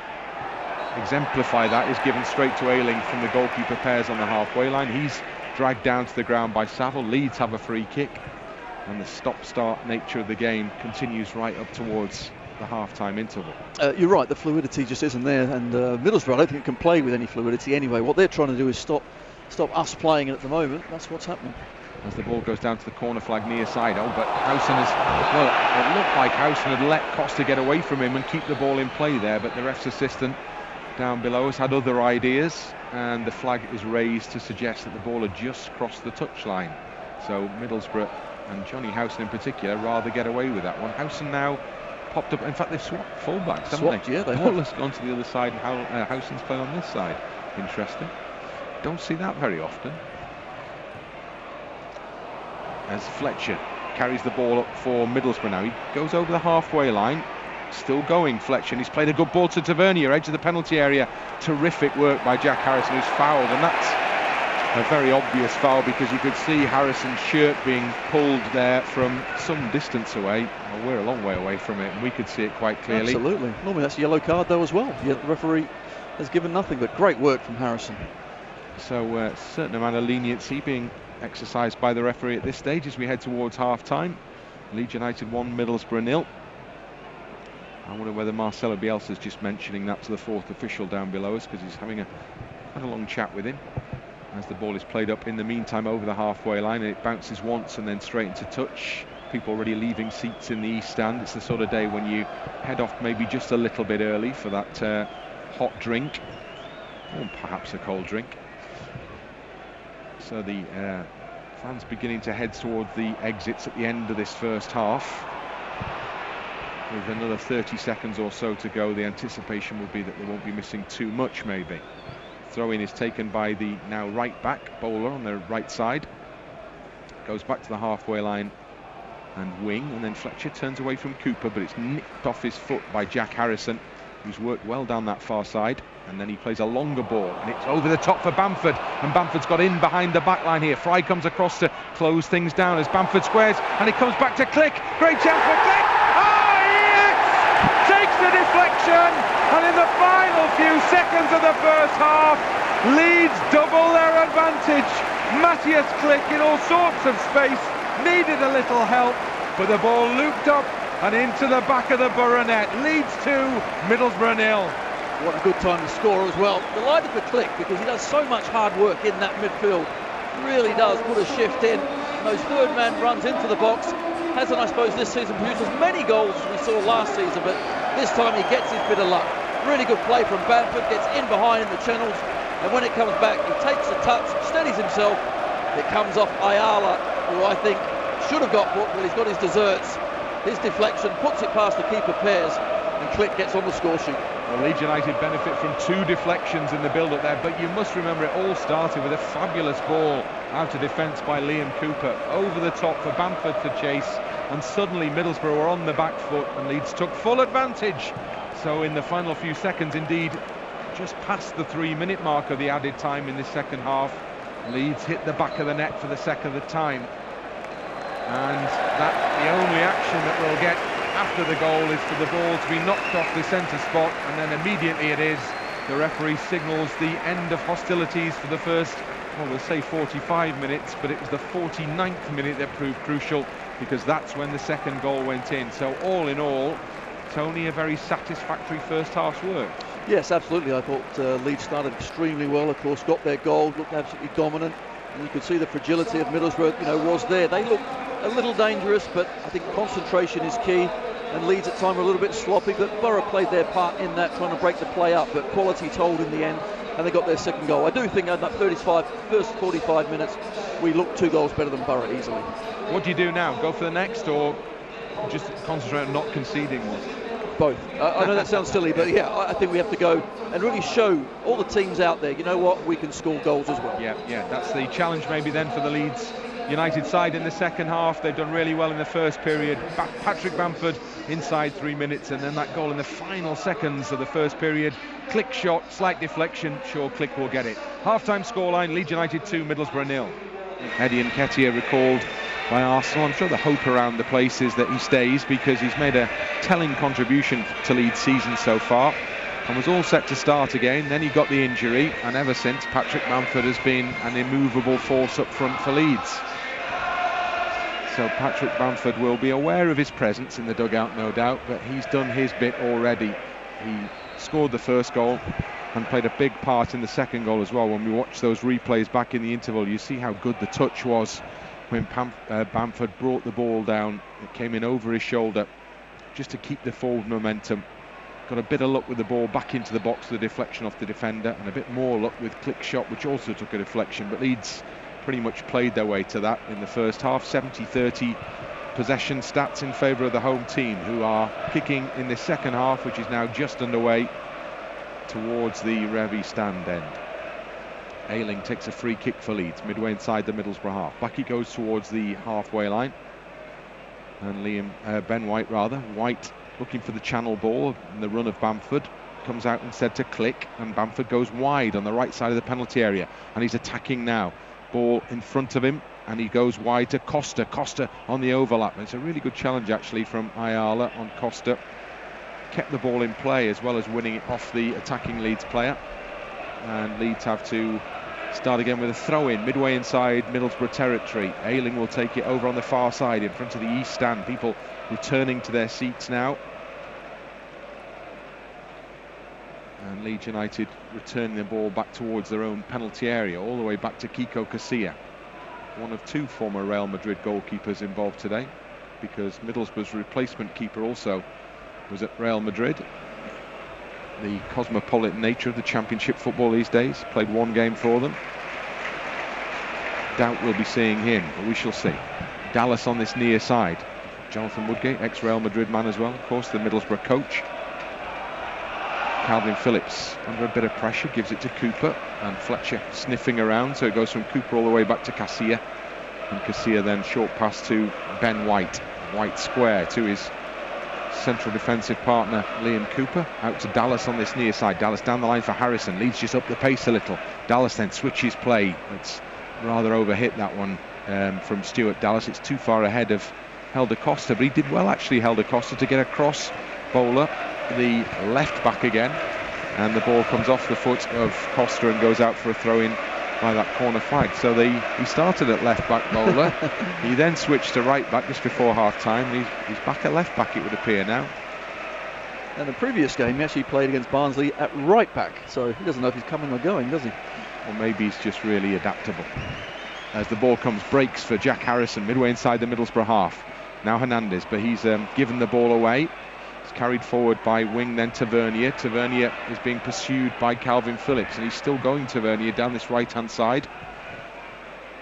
exemplify that, is given straight to Ayling from the goalkeeper pairs on the halfway line. He's dragged down to the ground by Saville. Leeds have a free kick, and the stop-start nature of the game continues right up towards the half-time interval. You're right, the fluidity just isn't there, and Middlesbrough, I don't think it can play with any fluidity anyway. What they're trying to do is stop us playing, and at the moment that's what's happening. As the ball goes down to the corner flag near side. Oh, but Howson has, well, it looked like Howson had let Costa get away from him and keep the ball in play there, but the ref's assistant down below has had other ideas, and the flag is raised to suggest that the ball had just crossed the touchline. So Middlesbrough, and Johnny Howson in particular, rather get away with that one. Howson now popped up. In fact, they've swapped fullbacks, haven't they? Yeah, they Ball have. has gone to the other side, and Howson's playing on this side. Interesting. Don't see that very often. As Fletcher carries the ball up for Middlesbrough now. He goes over the halfway line. Still going, Fletcher, and he's played a good ball to Tavernier, edge of the penalty area. Terrific work by Jack Harrison, who's fouled, and that's a very obvious foul because you could see Harrison's shirt being pulled there from some distance away. Well, we're a long way away from it, and we could see it quite clearly. Absolutely. Normally that's a yellow card though as well. Yet the referee has given nothing, but great work from Harrison. So a certain amount of leniency being exercised by the referee at this stage as we head towards half-time. Leeds United 1, Middlesbrough 0. I wonder whether Marcelo Bielsa's just mentioning that to the 4th official down below us, because he's having had a long chat with him as the ball is played up in the meantime over the halfway line, and it bounces once and then straight into touch. People already leaving seats in the East Stand. It's the sort of day when you head off maybe just a little bit early for that hot drink, or perhaps a cold drink. So the fans beginning to head towards the exits at the end of this first half. With another 30 seconds or so to go, the anticipation would be that they won't be missing too much, maybe. Throw-in is taken by the now right-back bowler on the right side. Goes back to the halfway line and Wing, and then Fletcher turns away from Cooper, but it's nicked off his foot by Jack Harrison, who's worked well down that far side. And then he plays a longer ball, and it's over the top for Bamford, and Bamford's got in behind the back line here. Fry comes across to close things down as Bamford squares, and it comes back to Click. Great chance for Click. Oh yes! Takes the deflection, and in the final few seconds of the first half, Leeds double their advantage. Matthias Click in all sorts of space, needed a little help, but the ball looped up and into the back of the Borough net. Leeds 2, Middlesbrough 0. What a good time to score as well. Delighted for Click because he does so much hard work in that midfield. Really does put a shift in. And those third man runs into the box. Hasn't, I suppose, this season produced as many goals as we saw last season, but this time he gets his bit of luck. Really good play from Bamford, gets in behind in the channels, and when it comes back, he takes the touch, steadies himself. It comes off Ayala, who I think should have got booked, but he's got his desserts. His deflection puts it past the keeper pairs, and Click gets on the score sheet. Well, Leeds United benefit from 2 deflections in the build-up there, but you must remember it all started with a fabulous ball out of defence by Liam Cooper, over the top for Bamford to chase, and suddenly Middlesbrough were on the back foot and Leeds took full advantage. So in the final few seconds, indeed, just past the 3-minute mark of the added time in this second half, Leeds hit the back of the net for the second time. And that's the only action that we'll get after the goal is for the ball to be knocked off the centre spot, and then immediately it is. The referee signals the end of hostilities for the first, well, we'll say 45 minutes, but it was the 49th minute that proved crucial, because that's when the second goal went in. So all in all, Tony, a very satisfactory first half's work. Yes, absolutely. I thought Leeds started extremely well, of course, got their goal, looked absolutely dominant, and you could see the fragility of Middlesbrough, was there. They looked a little dangerous, but I think concentration is key, and Leeds at times were a little bit sloppy, but Borough played their part in that, trying to break the play up, but quality told in the end. and they got their second goal. I do think in that first 45 minutes, we looked 2 goals better than Borough easily. What do you do now? Go for the next, or just concentrate on not conceding one? Both. I know that sounds silly, but yeah, I think we have to go and really show all the teams out there, you know what, we can score goals as well. Yeah, that's the challenge maybe then for the Leeds United side in the second half. They've done really well in the first period. Patrick Bamford inside 3 minutes, and then that goal in the final seconds of the first period. Click shot, slight deflection, sure Click will get it. Half-time scoreline, Leeds United 2, Middlesbrough 0. Eddie Nketiah recalled by Arsenal. I'm sure the hope around the place is that he stays, because he's made a telling contribution to Leeds' season so far and was all set to start again. Then he got the injury, and ever since, Patrick Bamford has been an immovable force up front for Leeds. So Patrick Bamford will be aware of his presence in the dugout, no doubt, but he's done his bit already. He scored the first goal and played a big part in the second goal as well. When we watch those replays back in the interval, you see how good the touch was when Bamford brought the ball down. It came in over his shoulder just to keep the forward momentum. Got a bit of luck with the ball back into the box, the deflection off the defender, and a bit more luck with Click shot, which also took a deflection. But Leeds pretty much played their way to that in the first half. 70-30 possession stats in favour of the home team, who are kicking in the second half, which is now just underway, towards the Revy stand end. Ayling takes a free kick for Leeds, midway inside the Middlesbrough half. Back he goes towards the halfway line, and Ben White White looking for the channel ball, and the run of Bamford comes out instead to Click, and Bamford goes wide on the right side of the penalty area, and he's attacking now. Ball in front of him, and he goes wide to Costa. Costa on the overlap. It's a really good challenge actually from Ayala on Costa. Kept the ball in play as well as winning it off the attacking Leeds player, and Leeds have to start again with a throw-in midway inside Middlesbrough territory. Ayling will take it over on the far side in front of the east stand. People returning to their seats now, and Leeds United returning the ball back towards their own penalty area, all the way back to Kiko Casilla, one of 2 former Real Madrid goalkeepers involved today, because Middlesbrough's replacement keeper also was at Real Madrid. The cosmopolitan nature of the Championship football these days, played 1 game for them. Doubt we'll be seeing him, but we shall see. Dallas on this near side. Jonathan Woodgate, ex-Real Madrid man as well, of course, the Middlesbrough coach. Calvin Phillips under a bit of pressure, gives it to Cooper, and Fletcher sniffing around, so it goes from Cooper all the way back to Casilla, and Casilla then short pass to Ben White. White square to his central defensive partner Liam Cooper, out to Dallas on this near side. Dallas down the line for Harrison, Leeds just up the pace a little. Dallas then switches play. It's rather overhit, that one, from Stuart Dallas. It's too far ahead of Helder Costa, but he did well actually, Helder Costa, to get across bowler, the left back again, and the ball comes off the foot of Costa and goes out for a throw-in by that corner flag. So he started at left back bowler, he then switched to right back just before half time. He's back at left back, it would appear now. And the previous game he actually played against Barnsley at right back, so he doesn't know if he's coming or going, does he? Or maybe he's just really adaptable. As the ball comes, breaks for Jack Harrison midway inside the Middlesbrough half. Now Hernandez, but he's given the ball away. It's carried forward by wing, then Tavernier. Tavernier is being pursued by Calvin Phillips, and he's still going Tavernier down this right-hand side.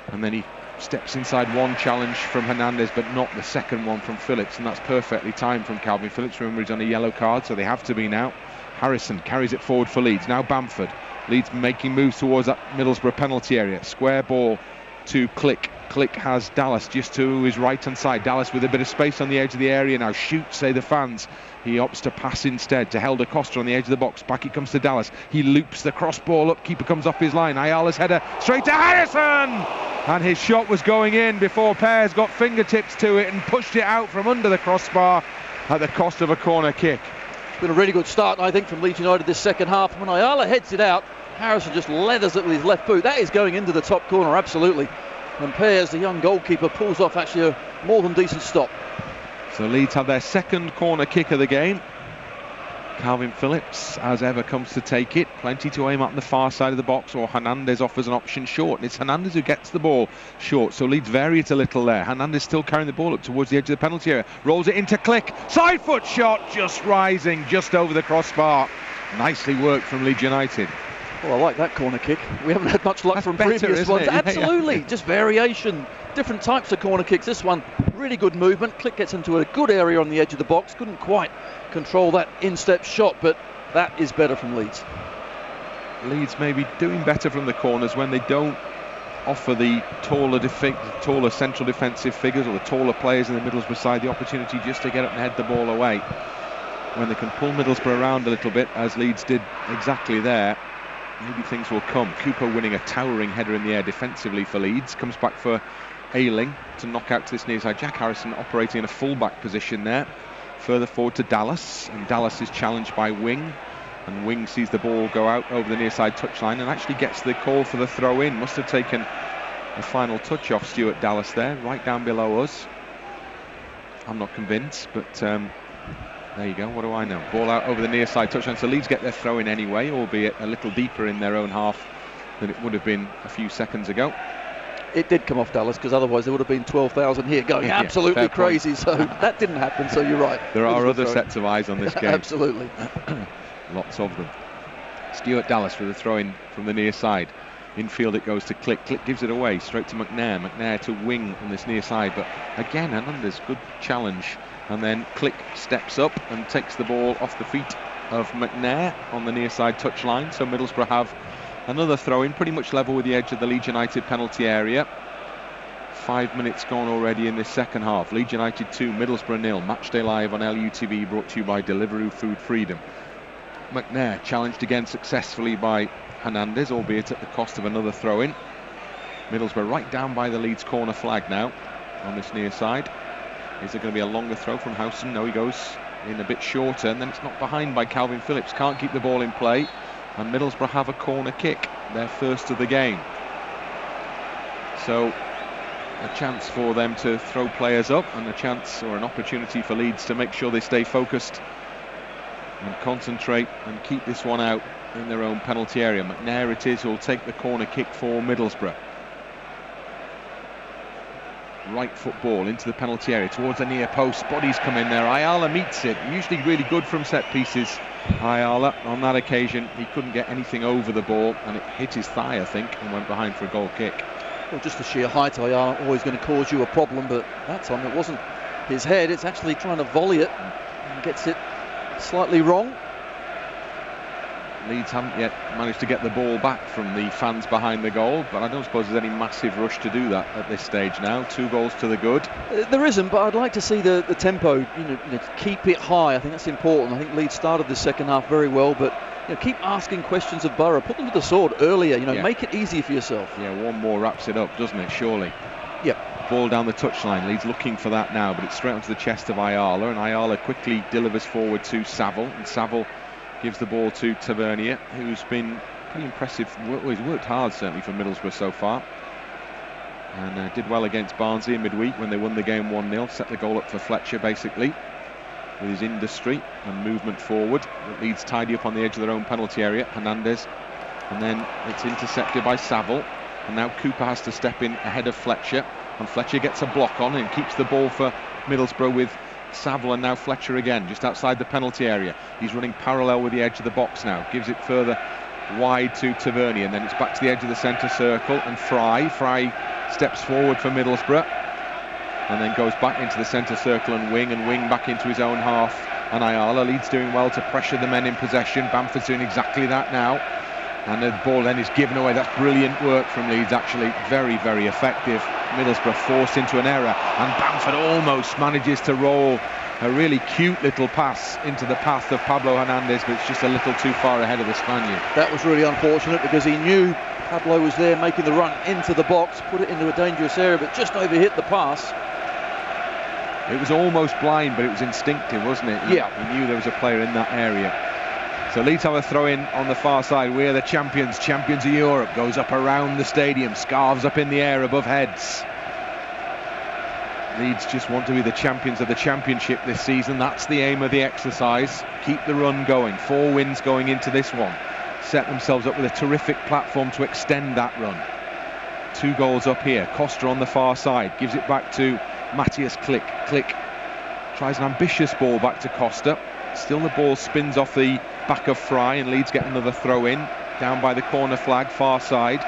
And then he steps inside one challenge from Hernandez, but not the second one from Phillips, and that's perfectly timed from Calvin Phillips. Remember, he's on a yellow card, so they have to be now. Harrison carries it forward for Leeds. Now Bamford. Leeds making moves towards that Middlesbrough penalty area. Square ball to Click. Click has Dallas just to his right-hand side. Dallas with a bit of space on the edge of the area now. Shoot, say the fans. He opts to pass instead to Helder Costa on the edge of the box. Back it comes to Dallas. He loops the cross ball up. Keeper comes off his line. Ayala's header straight to Harrison! And his shot was going in before Pears got fingertips to it and pushed it out from under the crossbar at the cost of a corner kick. It's been a really good start, I think, from Leeds United this second half. When Ayala heads it out, Harrison just leathers it with his left boot. That is going into the top corner, absolutely. And Pears, the young goalkeeper, pulls off actually a more than decent stop. So Leeds have their second corner kick of the game. Calvin Phillips, as ever, comes to take it. Plenty to aim at on the far side of the box, or Hernandez offers an option short. And it's Hernandez who gets the ball short, so Leeds vary it a little there. Hernandez still carrying the ball up towards the edge of the penalty area. Rolls it into Click. Side foot shot, just rising, just over the crossbar. Nicely worked from Leeds United. Well, I like that corner kick. We haven't had much luck That's from better, previous isn't ones. it? Yeah, Absolutely, just variation, different types of corner kicks. This one, really good movement. Click gets into a good area on the edge of the box. Couldn't quite control that instep shot, but that is better from Leeds. Leeds may be doing better from the corners when they don't offer the taller central defensive figures or the taller players in the Middlesbrough side the opportunity just to get up and head the ball away. When they can pull Middlesbrough around a little bit, as Leeds did exactly there, maybe things will come. Cooper winning a towering header in the air defensively for Leeds. Comes back for Ayling to knock out to this near side. Jack Harrison operating in a full-back position there. Further forward to Dallas, and Dallas is challenged by Wing. And Wing sees the ball go out over the near side touchline and actually gets the call for the throw in. Must have taken a final touch off Stuart Dallas there, right down below us. I'm not convinced, but there you go. What do I know? Ball out over the near side touchline. So Leeds get their throw in anyway, albeit a little deeper in their own half than it would have been a few seconds ago. It did come off Dallas, because otherwise there would have been 12,000 here going absolutely crazy. So that didn't happen, so you're right. There are other sets of eyes on this game. Absolutely. Lots of them. Stuart Dallas for the throw-in from the near side. Infield it goes to Click. Click gives it away straight to McNair. McNair to Wing on this near side. But again, Hernandez, good challenge. And then Click steps up and takes the ball off the feet of McNair on the near side touchline. So Middlesbrough have another throw-in, pretty much level with the edge of the Leeds United penalty area. 5 minutes gone already in this second half. Leeds United 2, Middlesbrough 0. Matchday Live on LUTV, brought to you by Deliveroo Food Freedom. McNair challenged again successfully by Hernandez, albeit at the cost of another throw-in. Middlesbrough right down by the Leeds corner flag now on this near side. Is there going to be a longer throw from Howson? No, he goes in a bit shorter, and then it's knocked behind by Calvin Phillips. Can't keep the ball in play, and Middlesbrough have a corner kick, their first of the game. So a chance for them to throw players up, and a chance or an opportunity for Leeds to make sure they stay focused and concentrate and keep this one out in their own penalty area. McNair it is who'll take the corner kick for Middlesbrough. Right foot ball into the penalty area towards the near post. Bodies come in there. Ayala meets it. Usually really good from set pieces. Ayala, on that occasion, he couldn't get anything over the ball, and it hit his thigh, I think, and went behind for a goal kick. Well, just the sheer height, Ayala, always going to cause you a problem, but that time it wasn't his head. It's actually trying to volley it and gets it slightly wrong. Leeds haven't yet managed to get the ball back from the fans behind the goal, but I don't suppose there's any massive rush to do that at this stage now. 2 goals to the good. There isn't, but I'd like to see the tempo, keep it high. I think that's important. I think Leeds started the second half very well, but keep asking questions of Borough. Put them to the sword earlier, make it easy for yourself. Yeah, one more wraps it up, doesn't it, surely? Yep. Ball down the touchline. Leeds looking for that now, but it's straight onto the chest of Ayala, and Ayala quickly delivers forward to Saville, and Saville gives the ball to Tavernier, who's been pretty impressive. He's worked hard, certainly, for Middlesbrough so far. And did well against Barnsley in midweek when they won the game 1-0. Set the goal up for Fletcher, basically, with his industry and movement forward. It leads tidy up on the edge of their own penalty area. Hernandez. And then it's intercepted by Saville. And now Cooper has to step in ahead of Fletcher. And Fletcher gets a block on and keeps the ball for Middlesbrough with Saville, and now Fletcher again, just outside the penalty area. He's running parallel with the edge of the box now. Gives it further wide to Tavernier, and then it's back to the edge of the centre circle, and Fry steps forward for Middlesbrough, and then goes back into the centre circle and Wing back into his own half. And Ayala, Leeds doing well to pressure the men in possession. Bamford's doing exactly that now, and the ball then is given away. That's brilliant work from Leeds, actually. Very, very effective. Middlesbrough forced into an error, and Bamford almost manages to roll a really cute little pass into the path of Pablo Hernandez, but it's just a little too far ahead of the Spaniard. That was really unfortunate, because he knew Pablo was there making the run into the box, put it into a dangerous area, but just overhit the pass. It was almost blind, but it was instinctive, wasn't it? Yeah. He knew there was a player in that area. So Leeds have a throw-in on the far side. We're the champions of Europe. Goes up around the stadium, scarves up in the air above heads. Leeds just want to be the champions of the Championship this season. That's the aim of the exercise. Keep the run going. 4 wins going into this one. Set themselves up with a terrific platform to extend that run. 2 goals up here. Costa on the far side. Gives it back to Matthias Click. Click tries an ambitious ball back to Costa. Still the ball spins off the back of Fry, and Leeds get another throw in. down by the corner flag, far side.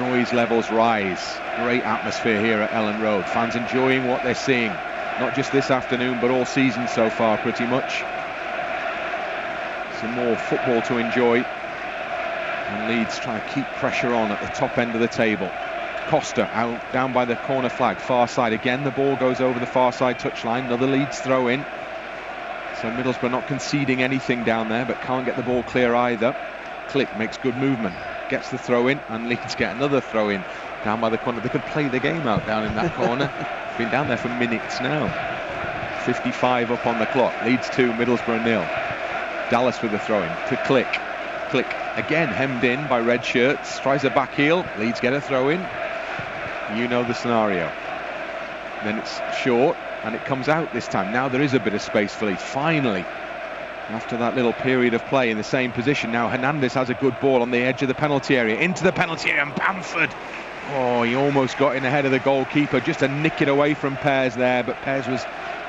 Noise levels rise. Great atmosphere here at Elland Road. Fans enjoying what they're seeing, not just this afternoon but all season so far pretty much. Some more football to enjoy, and Leeds trying to keep pressure on at the top end of the table. Costa out down by the corner flag, far side again. The ball goes over the far side touchline. Another Leeds throw in. So Middlesbrough not conceding anything down there, but can't get the ball clear either. Click makes good movement, gets the throw in, and Leeds get another throw in down by the corner. They could play the game out down in that corner. Been down there for minutes now. 55 up on the clock. Leeds 2, Middlesbrough 0. Dallas with the throw in to Click. Click again hemmed in by red shirts. Tries a back heel. Leeds get a throw in. You know the scenario. Then it's short, and it comes out this time. Now there is a bit of space for Leeds. Finally, after that little period of play in the same position, now Hernandez has a good ball on the edge of the penalty area. Into the penalty area, and Bamford. Oh, he almost got in ahead of the goalkeeper, just to nick it away from Pears there, but Pears was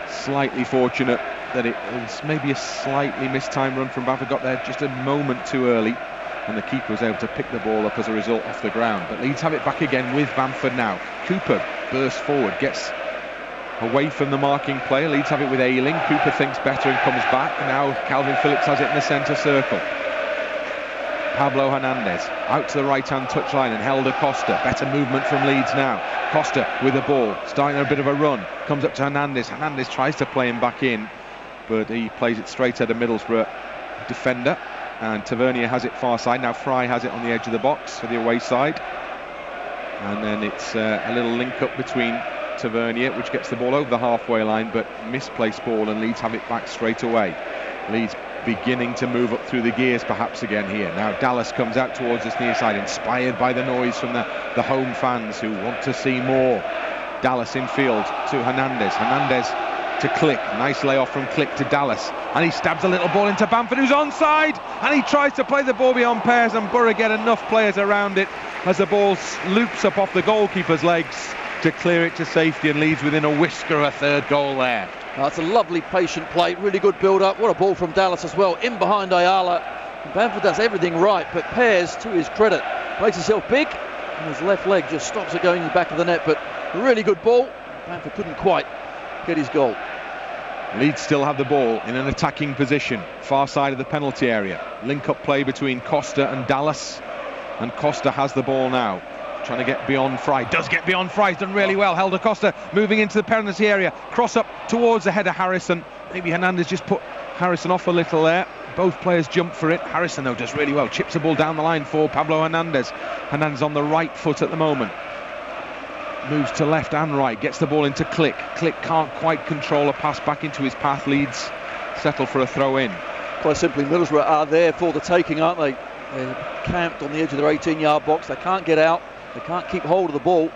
slightly fortunate that it was maybe a slightly mistimed run from Bamford. Got there just a moment too early, and the keeper was able to pick the ball up as a result off the ground. But Leeds have it back again with Bamford now. Cooper bursts forward, gets away from the marking player. Leeds have it with Ayling. Cooper thinks better and comes back. Now Calvin Phillips has it in the centre circle. Pablo Hernandez out to the right-hand touchline and held Costa. Better movement from Leeds now. Costa with the ball, starting a bit of a run. Comes up to Hernandez. Hernandez tries to play him back in, but he plays it straight at a Middlesbrough defender. And Tavernier has it far side. Now Fry has it on the edge of the box for the away side. And then it's a little link up between Tavernier, which gets the ball over the halfway line, but misplaced ball, and Leeds have it back straight away. Leeds beginning to move up through the gears perhaps again here. Now Dallas comes out towards this near side, inspired by the noise from the home fans who want to see more. Dallas in field to Hernandez. Hernandez to Click. Nice layoff from Click to Dallas, and he stabs a little ball into Bamford, who's onside, and he tries to play the ball beyond Pears, and Borough get enough players around it as the ball loops up off the goalkeeper's legs to clear it to safety, and Leeds within a whisker of a third goal there. That's a lovely patient play, really good build-up. What a ball from Dallas as well, in behind Ayala. And Bamford does everything right, but Pears, to his credit, makes himself big, and his left leg just stops it going in the back of the net. But a really good ball. Bamford couldn't quite get his goal. Leeds still have the ball in an attacking position, far side of the penalty area. Link-up play between Costa and Dallas, and Costa has the ball now. Trying to get beyond Fry, does get beyond Fry, he's done really well. Helder Costa moving into the penalty area, cross up towards the head of Harrison. Maybe Hernandez just put Harrison off a little there. Both players jump for it. Harrison though does really well, chips the ball down the line for Pablo Hernandez. Hernandez on the right foot at the moment, moves to left and right, gets the ball into Click. Click can't quite control a pass back into his path. Leeds settle for a throw in. Quite simply, Middlesbrough are there for the taking, aren't they? They're camped on the edge of their 18-yard box. They can't get out. They can't keep hold of the ball.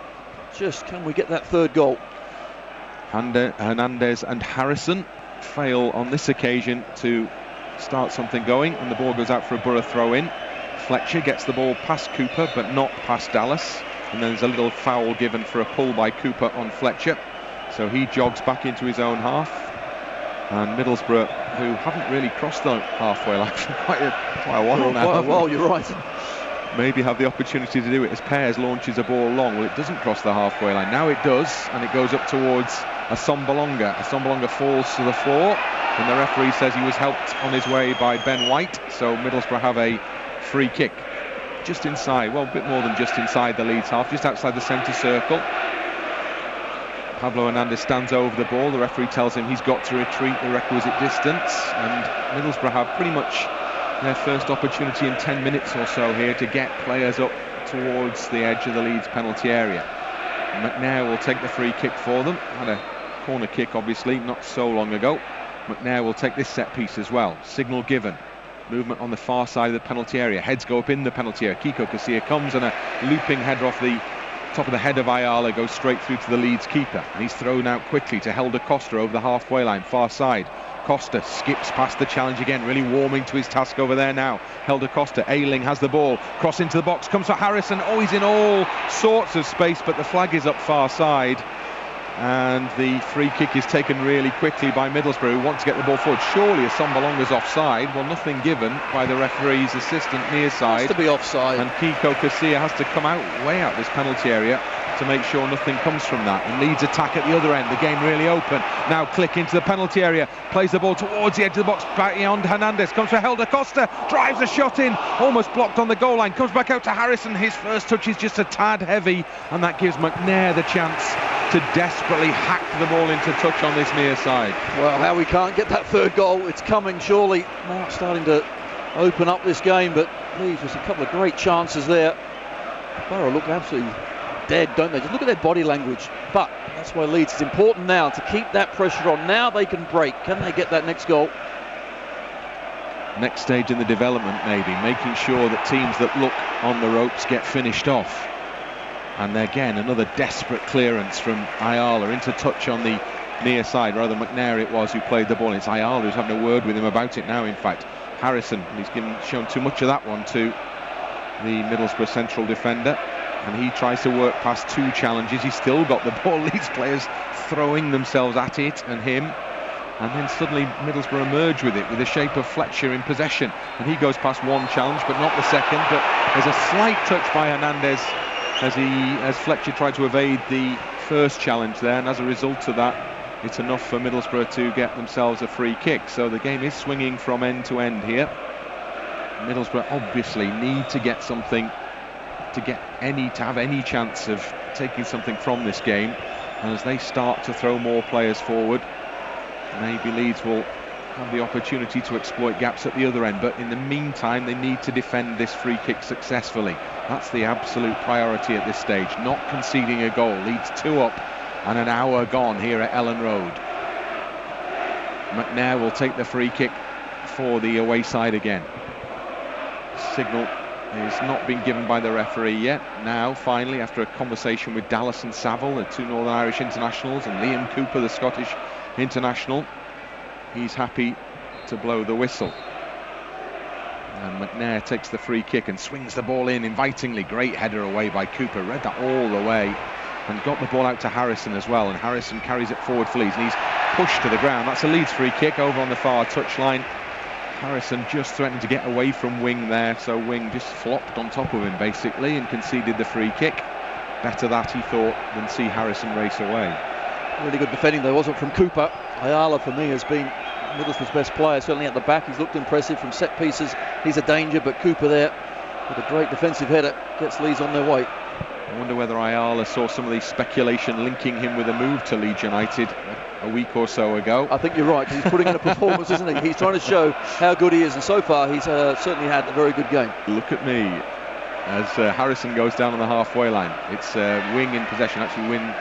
Just can we get that third goal? Hernandez and Harrison fail on this occasion to start something going, and the ball goes out for a Borough throw in. Fletcher gets the ball past Cooper but not past Dallas, and then there's a little foul given for a pull by Cooper on Fletcher, so he jogs back into his own half. And Middlesbrough, who haven't really crossed the halfway line for quite a while now. Quite a while, you're right. Maybe have the opportunity to do it as Pears launches a ball long. Well, it doesn't cross the halfway line. Now it does, and it goes up towards Assombalonga. Assombalonga falls to the floor, and the referee says he was helped on his way by Ben White, so Middlesbrough have a free kick just inside, well, a bit more than just inside the Leeds half, just outside the centre circle. Pablo Hernandez stands over the ball. The referee tells him he's got to retreat the requisite distance, and Middlesbrough have pretty much their first opportunity in 10 minutes or so here to get players up towards the edge of the Leeds penalty area. McNair will take the free kick for them. Had a corner kick obviously not so long ago. McNair will take this set piece as well. Signal given. Movement on the far side of the penalty area. Heads go up in the penalty area. Kiko Casilla comes, and a looping header off the top of the head of Ayala goes straight through to the Leeds keeper, and he's thrown out quickly to Helder Costa over the halfway line, far side. Costa skips past the challenge again, really warming to his task over there now. Helder Costa, Ayling has the ball, cross into the box, comes for Harrison. Oh, he's in all sorts of space, but the flag is up far side. and the free kick is taken really quickly by Middlesbrough, who want to get the ball forward. Surely Assombalonga's offside. Well, nothing given by the referee's assistant near side. Has to be offside. And Kiko Casilla has to come way out this penalty area to make sure nothing comes from that. And Leeds attack at the other end, the game really open. Now Click into the penalty area, plays the ball towards the edge of the box, back beyond Hernandez, comes for Helder Costa, drives a shot in, almost blocked on the goal line, comes back out to Harrison. His first touch is just a tad heavy, and that gives McNair the chance to desperately hack the ball into touch on this near side. Well, how we can't get that third goal, it's coming surely. Now it's starting to open up this game, but Leeds was a couple of great chances there. Borough look absolutely dead, don't they? Just look at their body language. But that's why Leeds is important now, to keep that pressure on. Now they can break. Can they get that next goal? Next stage in the development, maybe, making sure that teams that look on the ropes get finished off. And again, another desperate clearance from Ayala into touch on the near side. Rather McNair it was who played the ball. It's Ayala who's having a word with him about it now, in fact. Harrison, he's shown too much of that one to the Middlesbrough central defender, and he tries to work past two challenges. He's still got the ball. Leeds players throwing themselves at it and him, and then suddenly Middlesbrough emerge with it, with the shape of Fletcher in possession, and he goes past one challenge but not the second. But there's a slight touch by Hernandez as Fletcher tried to evade the first challenge there, and as a result of that, it's enough for Middlesbrough to get themselves a free kick. So the game is swinging from end to end here. Middlesbrough obviously need to get something to have any chance of taking something from this game, and as they start to throw more players forward, maybe Leeds will have the opportunity to exploit gaps at the other end. But in the meantime, they need to defend this free kick successfully. That's the absolute priority at this stage, not conceding a goal. Leeds 2 up and an hour gone here at Elland Road. McNair will take the free kick for the away side again. Signal is not been given by the referee yet. Now, finally, after a conversation with Dallas and Saville, the two Northern Irish internationals, and Liam Cooper, the Scottish international, he's happy to blow the whistle. And McNair takes the free kick and swings the ball in invitingly. Great header away by Cooper, read that all the way, and got the ball out to Harrison as well, and Harrison carries it forward for Leeds, and he's pushed to the ground. That's a Leeds free kick over on the far touchline. Harrison just threatened to get away from Wing there, so Wing just flopped on top of him basically and conceded the free kick. Better that, he thought, than see Harrison race away. Really good defending though, wasn't it, from Cooper? Ayala for me has been Middlesbrough's best player, certainly at the back. He's looked impressive from set pieces. He's a danger, but Cooper there with a great defensive header gets Leeds on their way. I wonder whether Ayala saw some of the speculation linking him with a move to Leeds United a week or so ago. I think you're right, because he's putting in a performance, isn't he? He's trying to show how good he is, and so far he's certainly had a very good game. Look at me as Harrison goes down on the halfway line. It's Wing in possession, actually Wing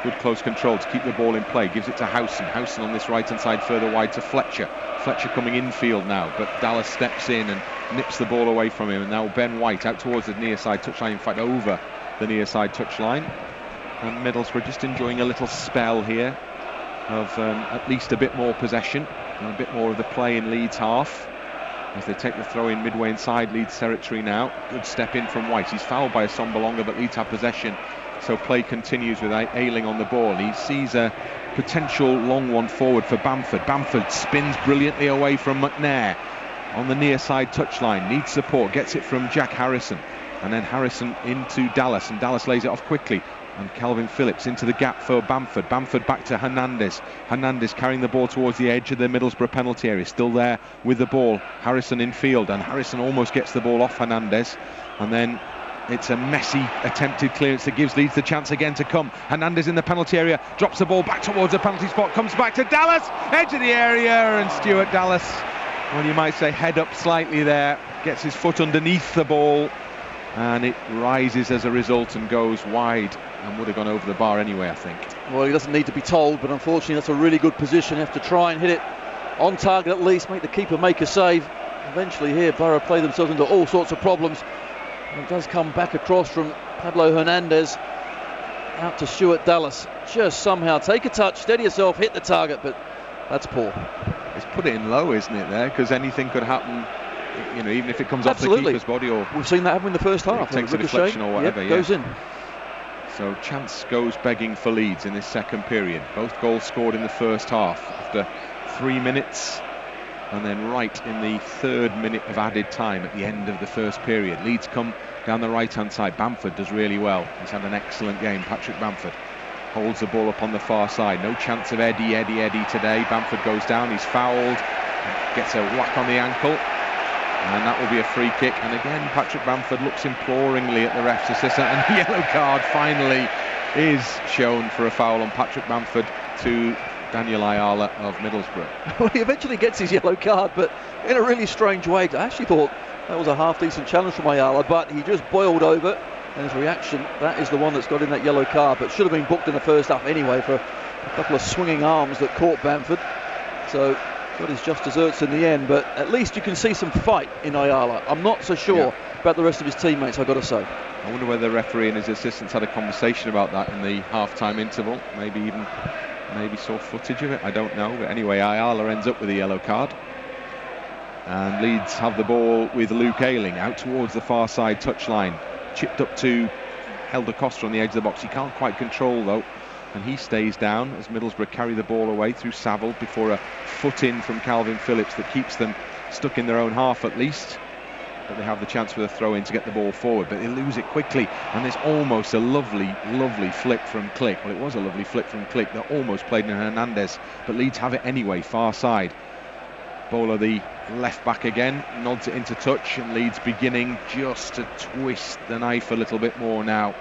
good close control to keep the ball in play, gives it to Howson. Howson on this right hand side further wide to Fletcher. Fletcher coming infield now, but Dallas steps in and nips the ball away from him, and now Ben White out towards the near side touchline, in fact over the near side touchline. And Middlesbrough just enjoying a little spell here of at least a bit more possession and a bit more of the play in Leeds half as they take the throw in midway inside Leeds territory now. Good step in from White. He's fouled by Assombalonga, but Leeds have possession, so play continues with Ayling on the ball. He sees a potential long one forward for Bamford. Bamford spins brilliantly away from McNair on the near side touchline, needs support, gets it from Jack Harrison, and then Harrison into Dallas, and Dallas lays it off quickly, and Calvin Phillips into the gap for Bamford. Bamford back to Hernandez. Hernandez carrying the ball towards the edge of the Middlesbrough penalty area, still there with the ball. Harrison in field, and Harrison almost gets the ball off Hernandez, and then it's a messy attempted clearance that gives Leeds the chance again to come. Hernandez in the penalty area, drops the ball back towards the penalty spot, comes back to Dallas, edge of the area, and Stuart Dallas, well, you might say head up slightly there, gets his foot underneath the ball, and it rises as a result and goes wide, and would have gone over the bar anyway, I think. Well, he doesn't need to be told, but unfortunately that's a really good position. You have to try and hit it on target at least, make the keeper make a save. Eventually here Borough play themselves into all sorts of problems. And it does come back across from Pablo Hernandez out to Stuart Dallas. Just somehow take a touch, steady yourself, hit the target, but that's poor. It's put it in low, isn't it, there? Because anything could happen, you know, even if it comes off the keeper's body, or we've seen that happen in the first half. It takes a deflection or whatever. Yep, goes in. So chance goes begging for Leeds in this second period. Both goals scored in the first half after 3 minutes, and then right in the 3rd minute of added time at the end of the first period. Leeds come down the right-hand side. Bamford does really well. He's had an excellent game. Patrick Bamford holds the ball up on the far side. No chance of Eddie today. Bamford goes down. He's fouled. Gets a whack on the ankle. And that will be a free kick. And again, Patrick Bamford looks imploringly at the ref's assistant. And the yellow card finally is shown for a foul on Patrick Bamford to Daniel Ayala of Middlesbrough. Well, he eventually gets his yellow card, but in a really strange way. I actually thought that was a half-decent challenge from Ayala, but he just boiled over, and his reaction, that is the one that's got in that yellow card, but should have been booked in the first half anyway for a couple of swinging arms that caught Bamford. So got his just desserts in the end, but at least you can see some fight in Ayala. I'm not so sure about the rest of his teammates, I've got to say. I wonder whether the referee and his assistants had a conversation about that in the half-time interval, maybe saw footage of it, I don't know. But anyway, Ayala ends up with a yellow card. And Leeds have the ball with Luke Ayling out towards the far side touchline. Chipped up to Helder Costa on the edge of the box. He can't quite control though, and he stays down as Middlesbrough carry the ball away through Saville before a foot in from Calvin Phillips that keeps them stuck in their own half at least. But they have the chance with a throw in to get the ball forward, but they lose it quickly, and there's almost a lovely flick from Click. Well, it was a lovely flick from Click that almost played in Hernandez, but Leeds have it anyway, far side. Bowler, the left back again, nods it into touch, and Leeds beginning just to twist the knife a little bit more now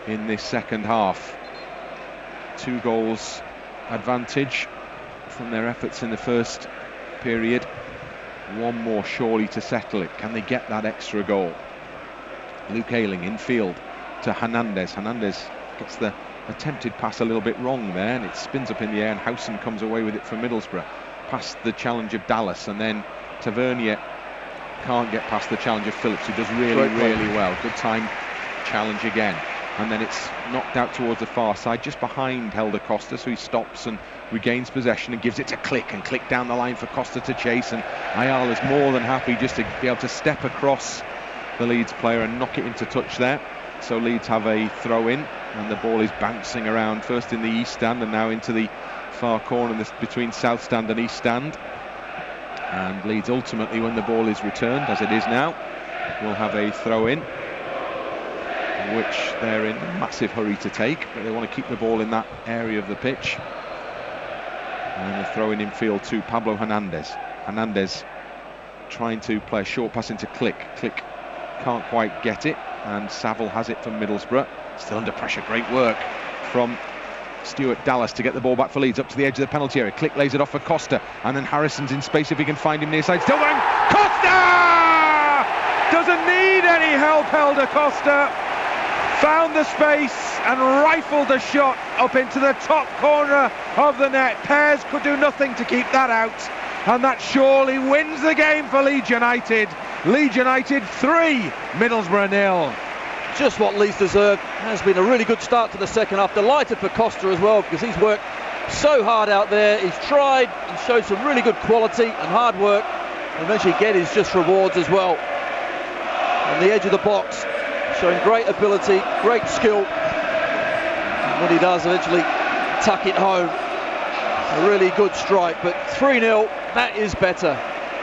in this second half. 2 goals advantage from their efforts in the first period. 1 more surely to settle it. Can they get that extra goal? Luke Ayling in field to Hernandez. Hernandez gets the attempted pass a little bit wrong there, and it spins up in the air, and Howson comes away with it from Middlesbrough. Past the challenge of Dallas, and then Tavernier can't get past the challenge of Phillips, who does really well. Good time challenge again. And then it's knocked out towards the far side, just behind Helder Costa, so he stops and regains possession and gives it to Click, and Click down the line for Costa to chase, and Ayala's more than happy just to be able to step across the Leeds player and knock it into touch there. So Leeds have a throw in, and the ball is bouncing around, first in the east stand and now into the far corner between south stand and east stand. And Leeds ultimately, when the ball is returned, as it is now, will have a throw in, which they're in a massive hurry to take, but they want to keep the ball in that area of the pitch. And the throw in field to Pablo Hernandez. Hernandez trying to play a short pass into Click. Click can't quite get it, and Saville has it from Middlesbrough. Still under pressure. Great work from Stuart Dallas to get the ball back for Leeds up to the edge of the penalty area. Click lays it off for Costa, and then Harrison's in space if he can find him near side. Still going. Costa doesn't need any help. Helder Costa found the space and rifled the shot up into the top corner of the net. Pears could do nothing to keep that out, and that surely wins the game for Leeds United. Leeds United 3, Middlesbrough 0. Just what Leeds deserve. Has been a really good start to the second half. Delighted for Costa as well, because he's worked so hard out there. He's tried and showed some really good quality and hard work, and eventually get his just rewards as well. On the edge of the box, showing great ability, great skill, and when he does eventually tuck it home, a really good strike. But 3-0, that is better.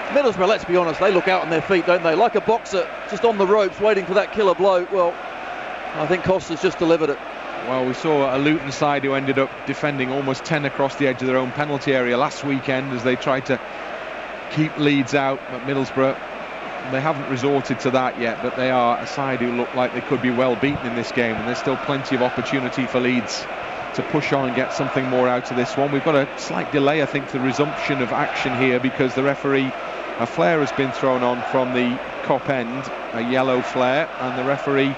Middlesbrough, let's be honest, they look out on their feet, don't they? Like a boxer just on the ropes waiting for that killer blow. Well, I think Costa's just delivered it. Well, we saw a Luton side who ended up defending almost 10 across the edge of their own penalty area last weekend as they tried to keep Leeds out at Middlesbrough. They haven't resorted to that yet, but they are a side who look like they could be well beaten in this game, and there's still plenty of opportunity for Leeds to push on and get something more out of this one. We've got a slight delay, I think, for the resumption of action here, because the referee, a flare has been thrown on from the Kop end, a yellow flare, and the referee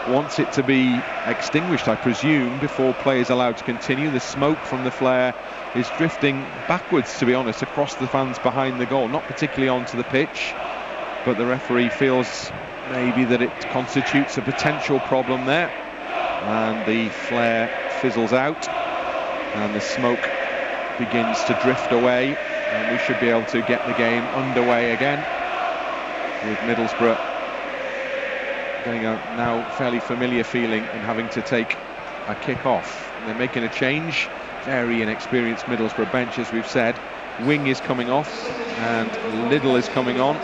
wants it to be extinguished, I presume, before play is allowed to continue. The smoke from the flare is drifting backwards, to be honest, across the fans behind the goal, not particularly onto the pitch, but the referee feels maybe that it constitutes a potential problem there, and the flare fizzles out and the smoke begins to drift away, and we should be able to get the game underway again, with Middlesbrough getting a now fairly familiar feeling in having to take a kick-off. They're making a change. Very inexperienced Middlesbrough bench, as we've said. Wing is coming off, and Liddell is coming on.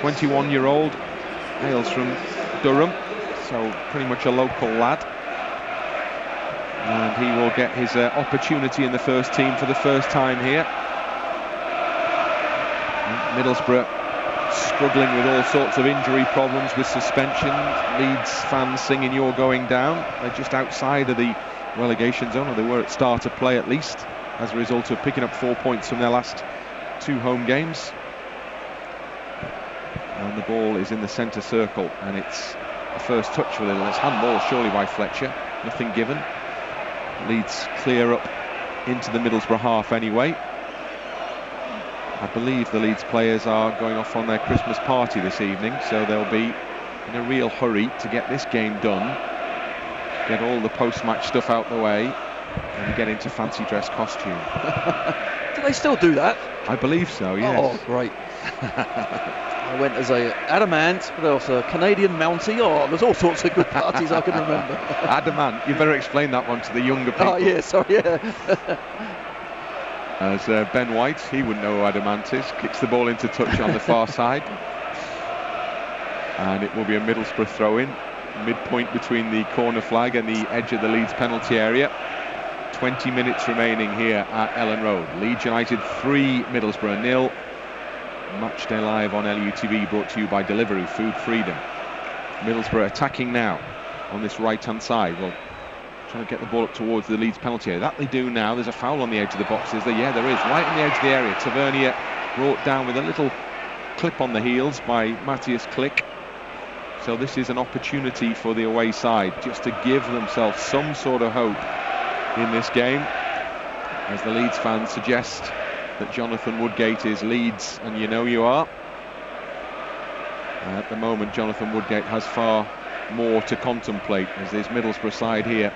21-year-old, hails from Durham, so pretty much a local lad. And he will get his opportunity in the first team for the first time here. Middlesbrough struggling with all sorts of injury problems, with suspension. Leeds fans singing "You're going down." They're just outside of the relegation zone, or they were at start of play at least, as a result of picking up 4 points from their last 2 home games. And the ball is in the centre circle, and it's a first touch for Liddell. It's handball surely by Fletcher, nothing given. Leeds clear up into the Middlesbrough half anyway. I believe the Leeds players are going off on their Christmas party this evening, so they'll be in a real hurry to get this game done, get all the post-match stuff out the way, and get into fancy dress costume. Do they still do that? I believe so, yes. Oh, great. I went as a Adamant, but also a Canadian Mountie. Oh, there's all sorts of good parties I can remember. Adamant, you better explain that one to the younger people. Oh, yeah, sorry, yeah. As Ben White, he wouldn't know who Adamant is, kicks the ball into touch on the far side. And it will be a Middlesbrough throw-in, midpoint between the corner flag and the edge of the Leeds penalty area. 20 minutes remaining here at Elland Road. Leeds United 3, Middlesbrough 0. Matchday Live on LUTV, brought to you by Deliveroo, Food Freedom. Middlesbrough attacking now on this right-hand side. Well, trying to get the ball up towards the Leeds penalty area. That they do now. There's a foul on the edge of the boxes. Yeah, there is, right on the edge of the area. Tavernier brought down with a little clip on the heels by Matthias Klick. So this is an opportunity for the away side just to give themselves some sort of hope in this game, as the Leeds fans suggest that Jonathan Woodgate is Leeds, and you know you are. At the moment, Jonathan Woodgate has far more to contemplate, as this Middlesbrough side here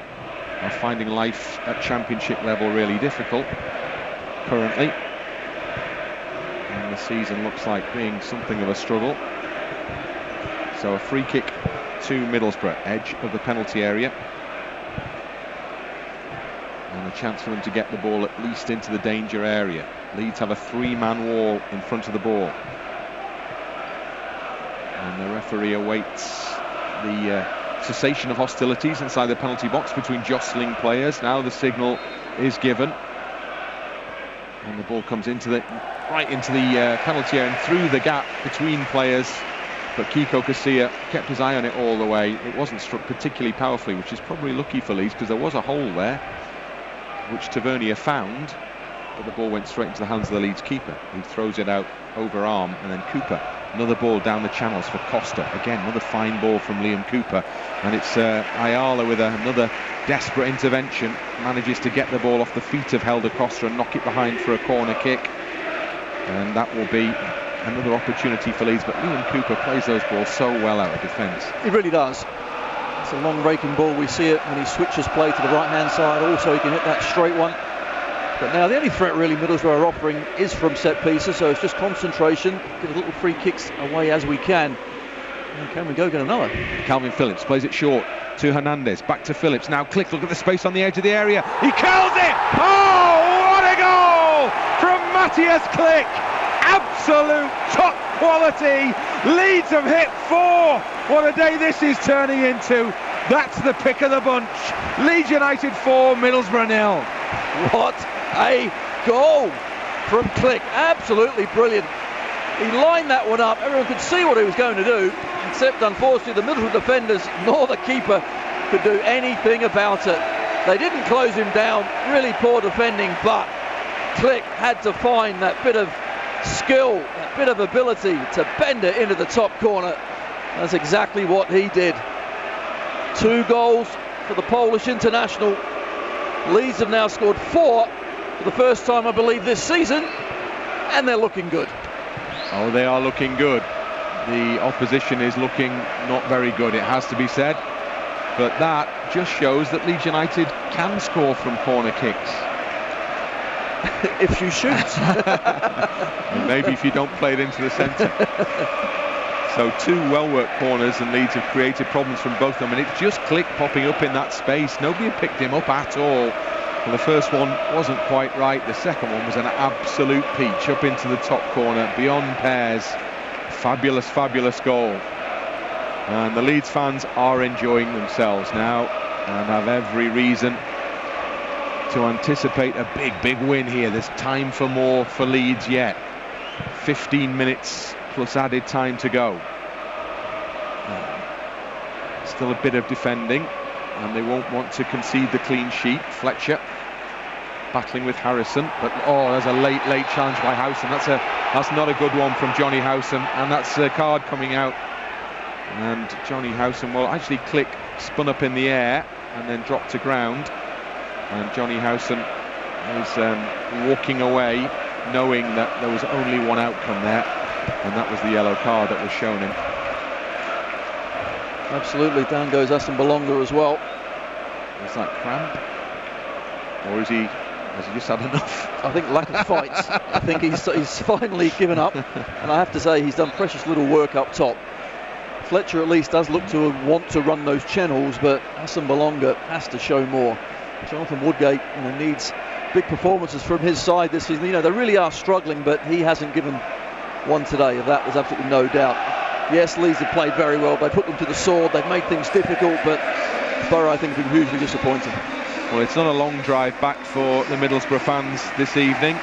are finding life at Championship level really difficult currently, and the season looks like being something of a struggle. So a free kick to Middlesbrough, edge of the penalty area, and a chance for them to get the ball at least into the danger area. Leeds have a 3-man wall in front of the ball, and the referee awaits the cessation of hostilities inside the penalty box between jostling players. Now the signal is given, and the ball comes right into the penalty area and through the gap between players. But Kiko Casilla kept his eye on it all the way. It wasn't struck particularly powerfully, which is probably lucky for Leeds, because there was a hole there, which Tavernier found, but the ball went straight into the hands of the Leeds keeper, who throws it out over arm, and then Cooper, another ball down the channels for Costa. Again, another fine ball from Liam Cooper, and it's Ayala with another desperate intervention, manages to get the ball off the feet of Helder Costa and knock it behind for a corner kick, and that will be another opportunity for Leeds. But Liam Cooper plays those balls so well out of defence. He really does. It's a long raking ball. We see it when he switches play to the right hand side. Also, he can hit that straight one. But now the only threat really Middlesbrough are offering is from set pieces, so it's just concentration, get little free kicks away as we can. And can we go get another? Calvin Phillips plays it short to Hernandez, back to Phillips. Now Klick, look at the space on the edge of the area. He curls it! Oh, what a goal from Matthias Klick! Absolute top quality. Leeds have hit 4. What a day this is turning into. That's the pick of the bunch. Leeds United 4, Middlesbrough 0. What a goal from Klick. Absolutely brilliant. He lined that one up. Everyone could see what he was going to do, except unfortunately the Middlesbrough defenders nor the keeper could do anything about it. They didn't close him down. Really poor defending, but Klick had to find that bit of skill, that bit of ability to bend it into the top corner. That's exactly what he did. 2 goals for the Polish international. Leeds have now scored 4 for the first time, I believe, this season, and they're looking good. Oh, they are looking good. The opposition is looking not very good, it has to be said. But that just shows that Leeds United can score from corner kicks. If you shoot. And maybe if you don't play it into the centre. So 2 well-worked corners, and Leeds have created problems from both of them, and it's just Click popping up in that space. Nobody had picked him up at all. Well, the first one wasn't quite right. The second one was an absolute peach up into the top corner, beyond pairs. Fabulous, fabulous goal. And the Leeds fans are enjoying themselves now and have every reason to anticipate a big, big win here. There's time for more for Leeds yet. 15 minutes plus added time to go. Still a bit of defending, and they won't want to concede the clean sheet. Fletcher battling with Harrison, but there's a late challenge by Howson. That's not a good one from Johnny Howson, and that's a card coming out. And Johnny Howson, well, actually Click spun up in the air and then dropped to ground, and Johnny Howson is walking away knowing that there was only one outcome there, and that was the yellow card that was shown him. Absolutely, down goes Asombalonga as well. Is that cramp, or has he just had enough? I think lack of fights. I think he's finally given up, and I have to say he's done precious little work up top. Fletcher at least does look to want to run those channels, but Asombalonga has to show more. Jonathan Woodgate needs big performances from his side this season. They really are struggling, but he hasn't given one today. Of that, there's absolutely no doubt. Yes, Leeds have played very well. They put them to the sword. They've made things difficult, but Borough, I think, have been hugely disappointing. Well, it's not a long drive back for the Middlesbrough fans this evening,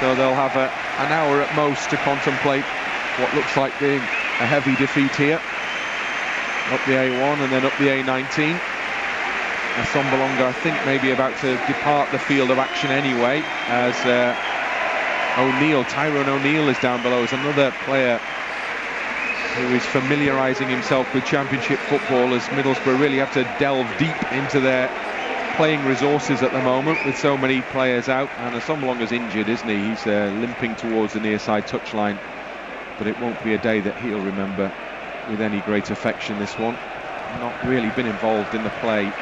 so they'll have an hour at most to contemplate what looks like being a heavy defeat here. Up the A1 and then up the A19. Asombalonga, I think, maybe about to depart the field of action anyway, as Tyrone O'Neill is down below, as another player who is familiarising himself with Championship football, as Middlesbrough really have to delve deep into their playing resources at the moment with so many players out. And Asombalonga's injured, isn't he? He's limping towards the near side touchline, but it won't be a day that he'll remember with any great affection, this one. Not really been involved in the play,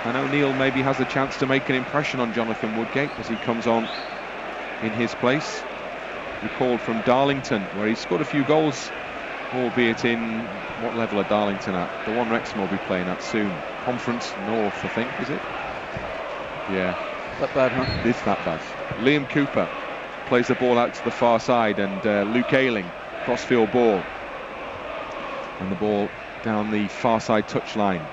and O'Neill maybe has a chance to make an impression on Jonathan Woodgate as he comes on in his place. Recalled from Darlington, where he scored a few goals, albeit in, what level are Darlington at? The one Wrexham will be playing at soon. Conference North, I think, is it? Yeah. That bad, huh? It's that bad. Liam Cooper plays the ball out to the far side, and Luke Ayling, crossfield ball. And the ball down the far side touchline.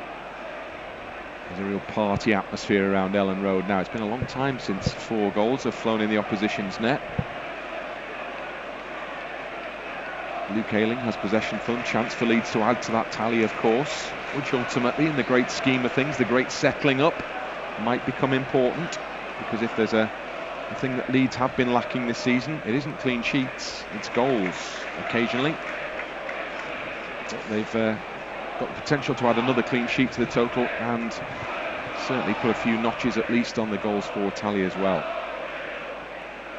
There's a real party atmosphere around Elland Road now. It's been a long time since 4 goals have flown in the opposition's net. Luke Ayling has possession for them. Chance for Leeds to add to that tally, of course, which ultimately, in the great scheme of things, the great settling up, might become important, because if there's a thing that Leeds have been lacking this season, it isn't clean sheets, it's goals occasionally. But they've got the potential to add another clean sheet to the total, and certainly put a few notches at least on the goals for tally as well.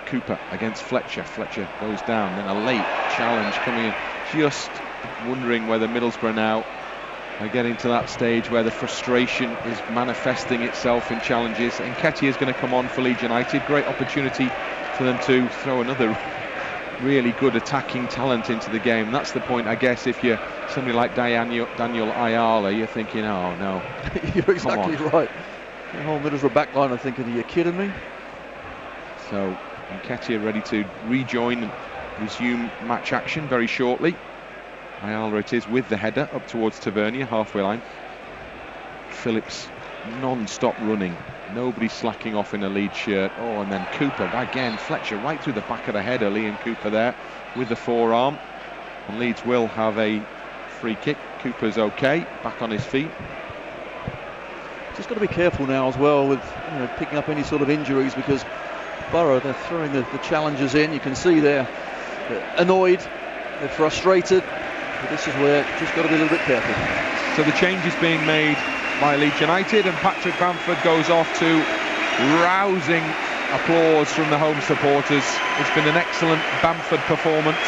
Cooper against Fletcher. Fletcher goes down, then a late challenge coming in. Just wondering whether Middlesbrough now are getting to that stage where the frustration is manifesting itself in challenges. And Nketiah is going to come on for Leeds United. Great opportunity for them to throw another really good attacking talent into the game. And that's the point, I guess, if you're somebody like Daniel Ayala, you're thinking, oh no. You're exactly right. The whole Middlesbrough backline are thinking, are you kidding me? So Nketiah ready to rejoin and resume match action very shortly. Ayala it is with the header up towards Tavernier, halfway line. Phillips non-stop running, nobody slacking off in a Leeds shirt. Oh, and then Cooper again, Fletcher right through the back of the header. Liam Cooper there with the forearm, and Leeds will have a free kick. Cooper's okay, back on his feet. Just got to be careful now as well with picking up any sort of injuries, because Borough, they're throwing the challenges in. You can see they're annoyed, they're frustrated, but this is where just got to be a little bit careful. So the change is being made by Leeds United, and Patrick Bamford goes off to rousing applause from the home supporters. It's been an excellent Bamford performance.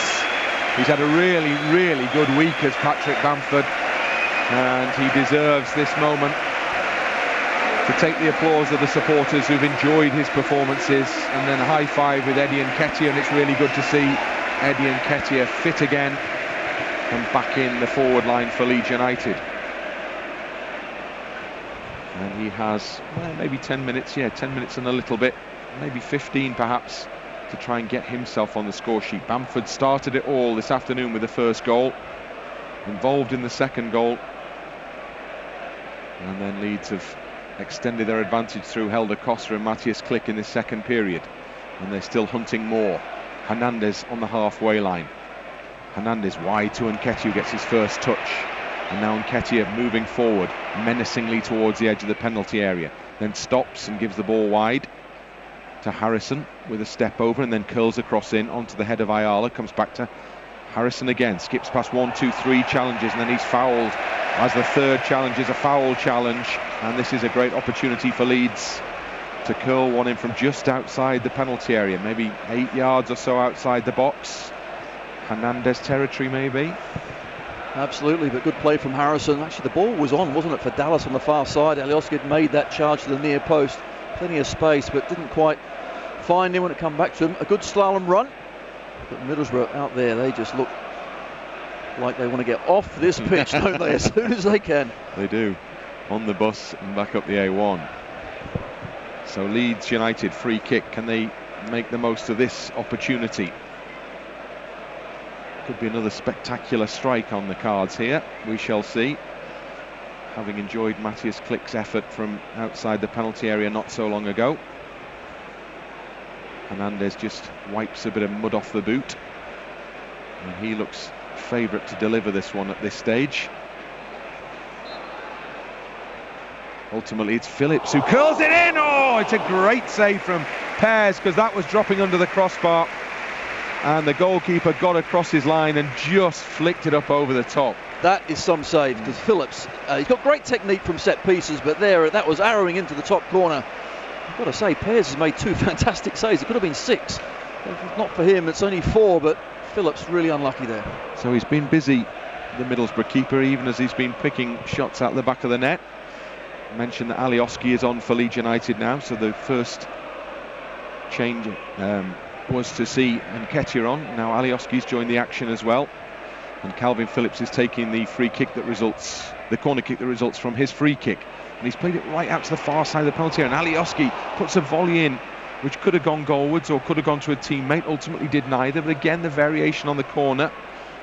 He's had a really, really good week as Patrick Bamford, and he deserves this moment to take the applause of the supporters who've enjoyed his performances, and then a high five with Eddie Nketiah. And it's really good to see Eddie Nketiah fit again come back in the forward line for Leeds United. And he has maybe 10 minutes, 10 minutes and a little bit, maybe 15 perhaps, to try and get himself on the score sheet. Bamford started it all this afternoon with the first goal, involved in the second goal, and then Leeds have extended their advantage through Helder Costa and Matthias Klich in this second period, and they're still hunting more. Hernandez on the halfway line. Hernandez wide to Nketiah, who gets his first touch, and now Nketiah moving forward menacingly towards the edge of the penalty area, then stops and gives the ball wide to Harrison with a step over, and then curls across in onto the head of Ayala. Comes back to Harrison again, skips past 1, 2, 3 challenges, and then he's fouled as the third challenge is a foul challenge. And this is a great opportunity for Leeds to curl one in from just outside the penalty area, maybe 8 yards or so outside the box. Hernandez territory maybe. Absolutely, but good play from Harrison. Actually, the ball was on, wasn't it, for Dallas on the far side. Alioski had made that charge to the near post. Plenty of space, but didn't quite find him when it come back to him. A good slalom run. But Middlesbrough out there, they just look like they want to get off this pitch, don't they, as soon as they can. They do. On the bus and back up the A1. So Leeds United free kick. Can they make the most of this opportunity? Could be another spectacular strike on the cards here. We shall see. Having enjoyed Matthias Klich's effort from outside the penalty area not so long ago. Hernandez just wipes a bit of mud off the boot, and he looks favourite to deliver this one at this stage. Ultimately it's Phillips who curls it in. Oh, it's a great save from Pears, because that was dropping under the crossbar, and the goalkeeper got across his line and just flicked it up over the top. That is some save, because Phillips, he's got great technique from set pieces, but there, that was arrowing into the top corner. I've got to say, Pears has made 2 fantastic saves. It could have been 6. If not for him, it's only 4, but Phillips really unlucky there. So he's been busy, the Middlesbrough keeper, even as he's been picking shots out the back of the net. I mentioned that Alioski is on for Leeds United now, so the first change was to see Nketiah on. Now Alioski's joined the action as well, and Calvin Phillips is taking the free kick that results, the corner kick that results from his free kick, and he's played it right out to the far side of the penalty area, and Alioski puts a volley in which could have gone goalwards or could have gone to a teammate. Ultimately did neither, but again the variation on the corner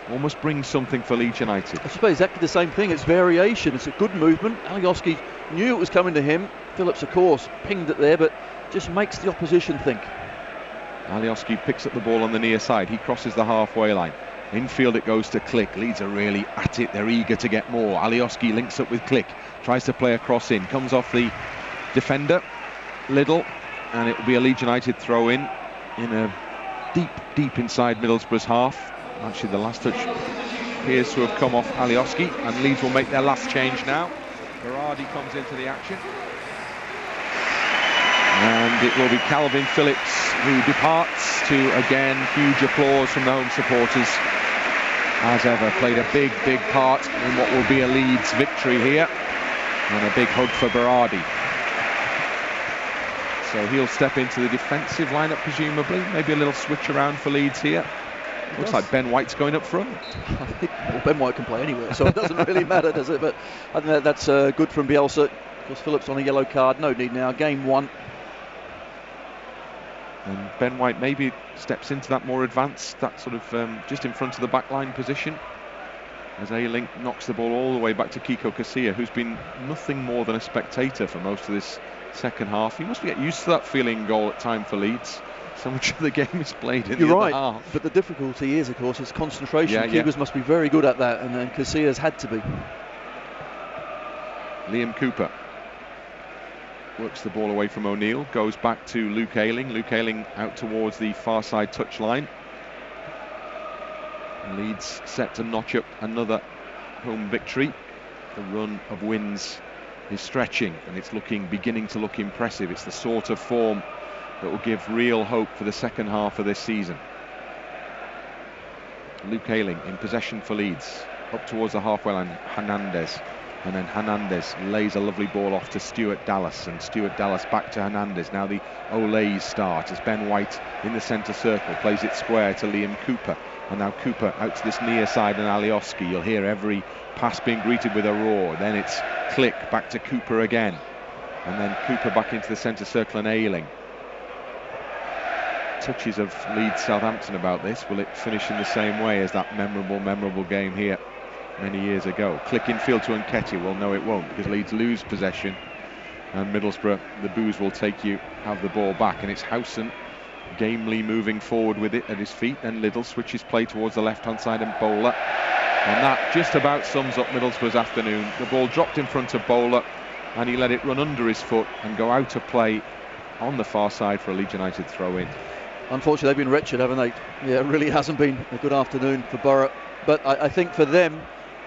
almost brings something for Leeds United. I suppose exactly the same thing. It's variation. It's a good movement. Alioski knew it was coming to him. Phillips, of course, pinged it there, but just makes the opposition think. Alioski picks up the ball on the near side. He crosses the halfway line. Infield it goes to Klich. Leeds are really at it. They're eager to get more. Alioski links up with Klich. Tries to play a cross in. Comes off the defender, Liddell, and it will be a Leeds United throw in a deep inside Middlesbrough's half. Actually, the last touch appears to have come off Alioski, and Leeds will make their last change now. Berardi comes into the action, and it will be Calvin Phillips who departs to, again, huge applause from the home supporters. As ever, played a big part in what will be a Leeds victory here, and a big hug for Berardi. So he'll step into the defensive lineup, presumably. Maybe a little switch around for Leeds here. Looks like Ben White's going up front. I think, well, Ben White can play anywhere, so it doesn't really matter, does it? But I think that's good from Bielsa. Of course, Phillips on a yellow card, no need now. Game 1. And Ben White maybe steps into that more advanced, that sort of just in front of the backline position, as A-Link knocks the ball all the way back to Kiko Casilla, who's been nothing more than a spectator for most of this second half. He must get used to that feeling goal at time for Leeds. So much of the game is played in the other half. But the difficulty is, of course, it's concentration. Keepers must be very good at that, and then Casilla's had to be. Liam Cooper works the ball away from O'Neill, goes back to Luke Ayling. Luke Ayling out towards the far side touchline. Leeds set to notch up another home victory. The run of wins is stretching, and it's beginning to look impressive. It's the sort of form that will give real hope for the second half of this season. Luke Ayling in possession for Leeds, up towards the halfway line. Hernandez, and then Hernandez lays a lovely ball off to Stuart Dallas, and Stuart Dallas back to Hernandez. Now the Olays start as Ben White in the centre circle plays it square to Liam Cooper. And now Cooper out to this near side and Alioski. You'll hear every pass being greeted with a roar. Then it's Click back to Cooper again. And then Cooper back into the centre circle and Ayling. Touches of Leeds Southampton about this. Will it finish in the same way as that memorable game here many years ago? Click infield to Nketiah. Well, no, it won't, because Leeds lose possession. And Middlesbrough, the Boos will have the ball back. And it's Howson gamely moving forward with it at his feet. Then Liddell switches play towards the left-hand side and Bowler. And that just about sums up Middlesbrough's afternoon. The ball dropped in front of Bowler and he let it run under his foot and go out of play on the far side for a Leeds United throw-in. Unfortunately, they've been wretched, haven't they? Yeah, it really hasn't been a good afternoon for Borough. But I think for them,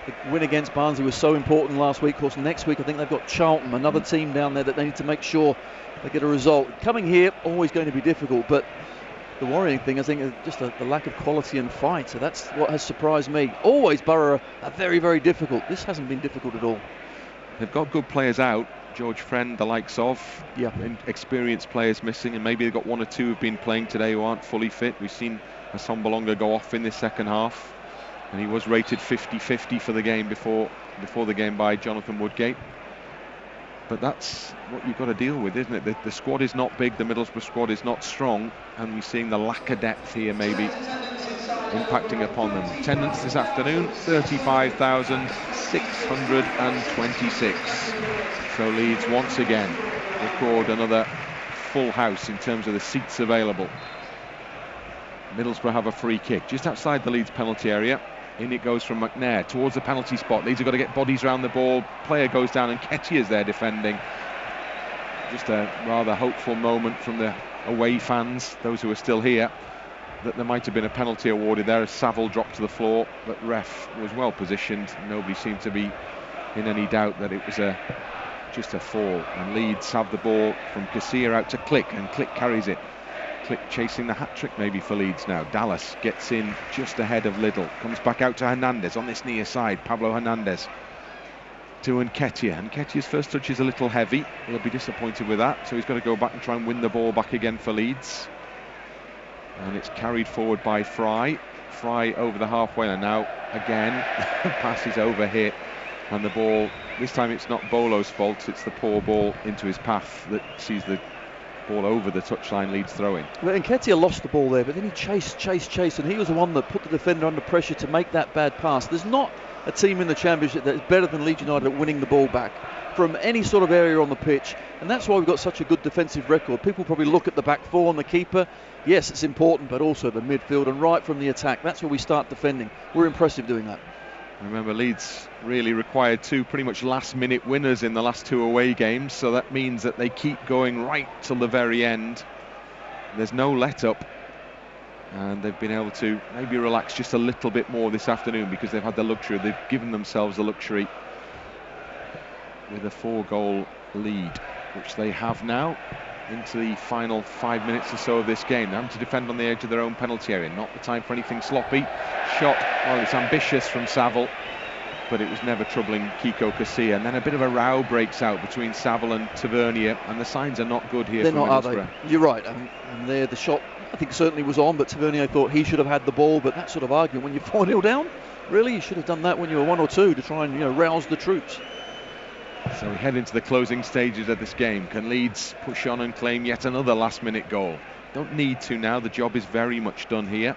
the win against Barnsley was so important last week. Of course, next week I think they've got Charlton, another team down there that they need to make sure they get a result. Coming here, always going to be difficult, but the worrying thing, I think, is just the lack of quality and fight. So that's what has surprised me. Always Borough are very, very difficult. This hasn't been difficult at all. They've got good players out. George Friend, the likes of, experienced players missing, and maybe they've got one or two who've been playing today who aren't fully fit. We've seen Assombalonga go off in this second half, and he was rated 50-50 for the game before the game by Jonathan Woodgate. But that's what you've got to deal with, isn't it? The squad is not big, the Middlesbrough squad is not strong, and we're seeing the lack of depth here maybe impacting upon them. Attendance this afternoon, 35,626. So Leeds once again record another full house in terms of the seats available. Middlesbrough have a free kick just outside the Leeds penalty area. In it goes from McNair towards the penalty spot. Leeds have got to get bodies around the ball. Player goes down and Nketiah is there defending. Just a rather hopeful moment from the away fans, those who are still here, that there might have been a penalty awarded there as Saville dropped to the floor, but ref was well positioned. Nobody seemed to be in any doubt that it was just a fall. And Leeds have the ball from Casilla out to Click, and Click carries it. Click chasing the hat-trick maybe for Leeds now. Dallas gets in just ahead of Liddell, comes back out to Hernandez on this near side. Pablo Hernandez to Nketiah. Nketiah's first touch is a little heavy. He'll be disappointed with that, so he's got to go back and try and win the ball back again for Leeds. And it's carried forward by Fry. Fry over the halfway line now. Again, pass is overhit, and the ball, this time it's not Bolo's fault, it's the poor ball into his path that sees the ball over the touchline. Leeds throw-in. Well, Nketiah lost the ball there, but then he chased, and he was the one that put the defender under pressure to make that bad pass. There's not a team in the Championship that is better than Leeds United at winning the ball back from any sort of area on the pitch, and that's why we've got such a good defensive record. People probably look at the back four and the keeper. Yes, it's important, but also the midfield and right from the attack. That's where we start defending. We're impressive doing that. Remember, Leeds really required two pretty much last-minute winners in the last two away games, so that means that they keep going right till the very end. There's no let-up, and they've been able to maybe relax just a little bit more this afternoon because they've had the luxury, they've given themselves the luxury with a 4-goal lead, which they have now into the final 5 minutes or so of this game. They're having to defend on the edge of their own penalty area. Not the time for anything sloppy. Shot, well, it's ambitious from Saville, but it was never troubling Kiko Casilla. And then a bit of a row breaks out between Saville and Tavernier, and the signs are not good here for Middlesbrough. Are they? You're right. And there, the shot, I think, certainly was on, but Tavernier thought he should have had the ball. But that sort of argument, when you're 4-0 down, really, you should have done that when you were 1 or 2 to try and, rouse the troops. So we head into the closing stages of this game. Can Leeds push on and claim yet another last-minute goal? Don't need to now. The job is very much done here.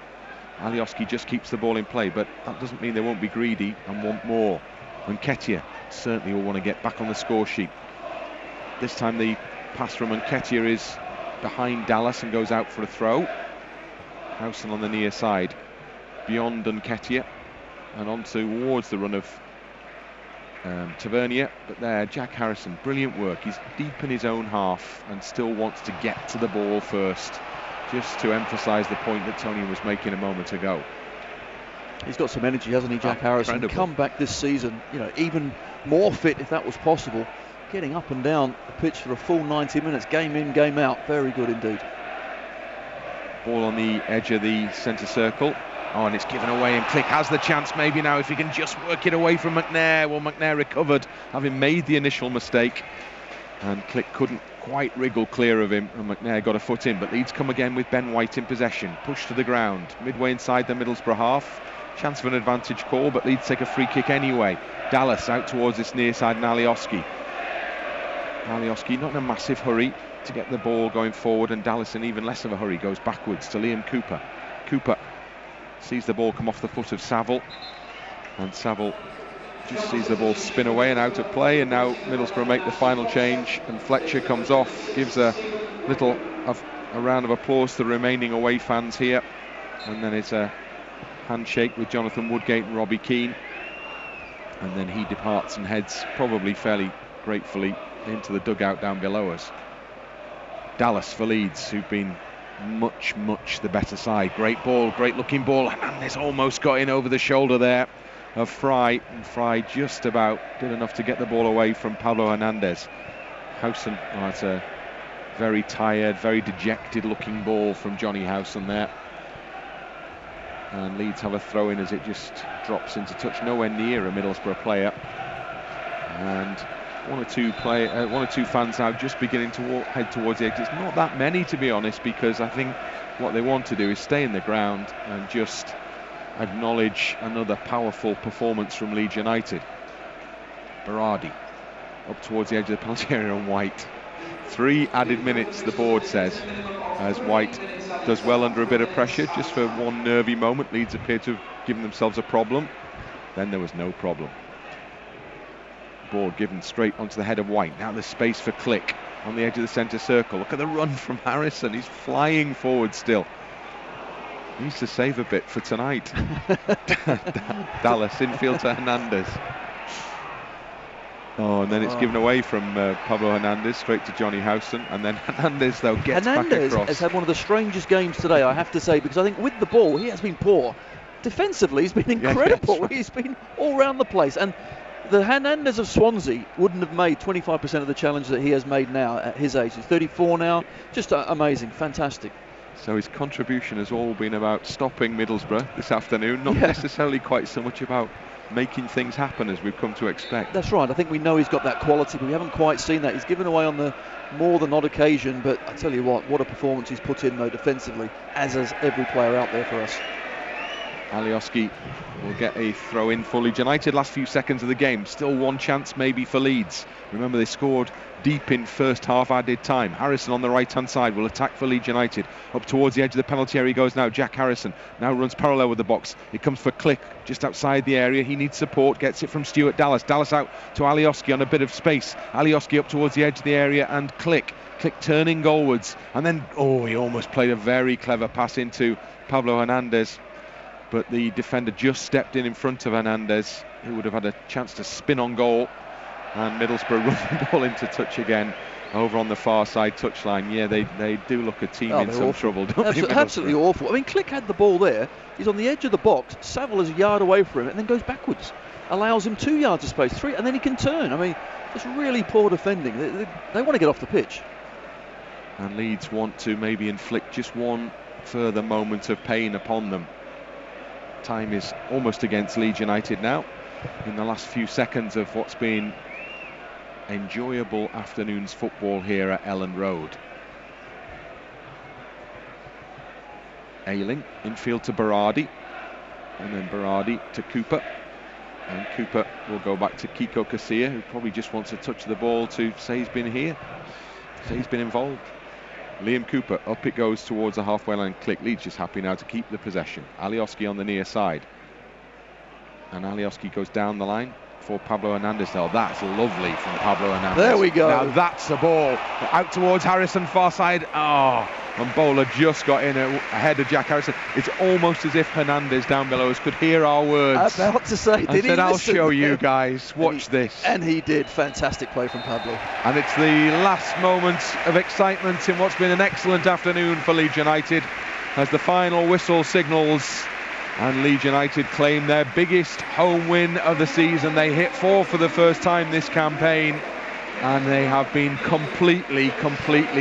Alioski just keeps the ball in play, but that doesn't mean they won't be greedy and want more. And Nketiah certainly will want to get back on the score sheet. This time the pass from Nketiah is behind Dallas and goes out for a throw. Howson on the near side, beyond Nketiah, and on towards the run of Tavernier, but there Jack Harrison, brilliant work. He's deep in his own half and still wants to get to the ball first, just to emphasise the point that Tony was making a moment ago. He's got some energy, hasn't he, Jack Harrison? Incredible. Come back this season, even more fit if that was possible, getting up and down the pitch for a full 90 minutes, game in, game out. Very good indeed. Ball on the edge of the centre circle. Oh, and it's given away, and Click has the chance maybe now if he can just work it away from McNair. Well, McNair recovered, having made the initial mistake, and Click couldn't quite wriggled clear of him, and McNair got a foot in, but Leeds come again with Ben White in possession, pushed to the ground, midway inside the Middlesbrough half. Chance for an advantage call, but Leeds take a free kick anyway. Dallas out towards this near side, and Alioski not in a massive hurry to get the ball going forward, and Dallas in even less of a hurry goes backwards to Liam Cooper. Cooper sees the ball come off the foot of Saville, and Saville just sees the ball spin away and out of play, and now Middlesbrough make the final change, and Fletcher comes off, gives a round of applause to the remaining away fans here, and then it's a handshake with Jonathan Woodgate and Robbie Keane, and then he departs and heads probably fairly gratefully into the dugout down below us. Dallas for Leeds, who've been much the better side. Great ball, great looking ball, and it's almost got in over the shoulder there of Fry, and Fry just about did enough to get the ball away from Pablo Hernandez. Howson, it's a very tired, very dejected looking ball from Johnny Howson there, and Leeds have a throw in as it just drops into touch, nowhere near a Middlesbrough player, and one or two fans now just beginning to head towards the exit. It's not that many, to be honest, because I think what they want to do is stay in the ground and just acknowledge another powerful performance from Leeds United. Berardi up towards the edge of the penalty area, and White. 3 added minutes, the board says, as White does well under a bit of pressure. Just for one nervy moment, Leeds appear to have given themselves a problem. Then there was no problem. Ball given straight onto the head of White. Now there's space for Click on the edge of the centre circle. Look at the run from Harrison. He's flying forward still. Needs to save a bit for tonight. Dallas infield to Hernandez. Oh, and then it's given away from Pablo Hernandez straight to Johnny Howson, and then Hernandez though gets back across. Hernandez has had one of the strangest games today, I have to say, because I think with the ball he has been poor. Defensively he's been incredible. Right. He's been all around the place, and the Hernandez of Swansea wouldn't have made 25% of the challenge that he has made now at his age. He's 34 now. Just amazing, fantastic. So his contribution has all been about stopping Middlesbrough this afternoon, not necessarily quite so much about making things happen as we've come to expect. That's right. I think we know he's got that quality, but we haven't quite seen that. He's given away on the more than odd occasion, but I tell you what a performance he's put in though defensively, as has every player out there for us. Alioski will get a throw in for Leeds United. Last few seconds of the game, still one chance maybe for Leeds. Remember, they scored deep in first half added time. Harrison on the right hand side will attack for Leeds United. Up towards the edge of the penalty area he goes now. Jack Harrison now runs parallel with the box. It comes for Click just outside the area. He needs support, gets it from Stuart Dallas. Dallas out to Alioski on a bit of space. Alioski up towards the edge of the area, and Click turning goalwards, and then he almost played a very clever pass into Pablo Hernandez, but the defender just stepped in front of Hernandez, who would have had a chance to spin on goal, and Middlesbrough run the ball into touch again over on the far side touchline. Yeah, they do look a team in some trouble, don't they? Absolutely awful. I mean, Click had the ball there. He's on the edge of the box. Saville is a yard away from him and then goes backwards. Allows him 2 yards of space, 3, and then he can turn. I mean, it's really poor defending. They want to get off the pitch. And Leeds want to maybe inflict just one further moment of pain upon them. Time is almost against Leeds United now, in the last few seconds of what's been enjoyable afternoon's football here at Elland Road. Ayling infield to Berardi, and then Berardi to Cooper, and Cooper will go back to Kiko Casilla, who probably just wants to touch the ball to say he's been here, say he's been involved. Liam Cooper, up it goes towards the halfway line. Click. Leeds just happy now to keep the possession. Alioski on the near side, and Alioski goes down the line for Pablo Hernandez. Oh, that's lovely from Pablo Hernandez. There we go. Now that's a ball out towards Harrison, far side. And Bowler just got in ahead of Jack Harrison. It's almost as if Hernandez down below us could hear our words. About to say, did he listen? I'll show you guys. Watch this. And he did. Fantastic play from Pablo. And it's the last moments of excitement in what's been an excellent afternoon for Leeds United, as the final whistle signals and Leeds United claim their biggest home win of the season. They hit 4 for the first time this campaign, and they have been completely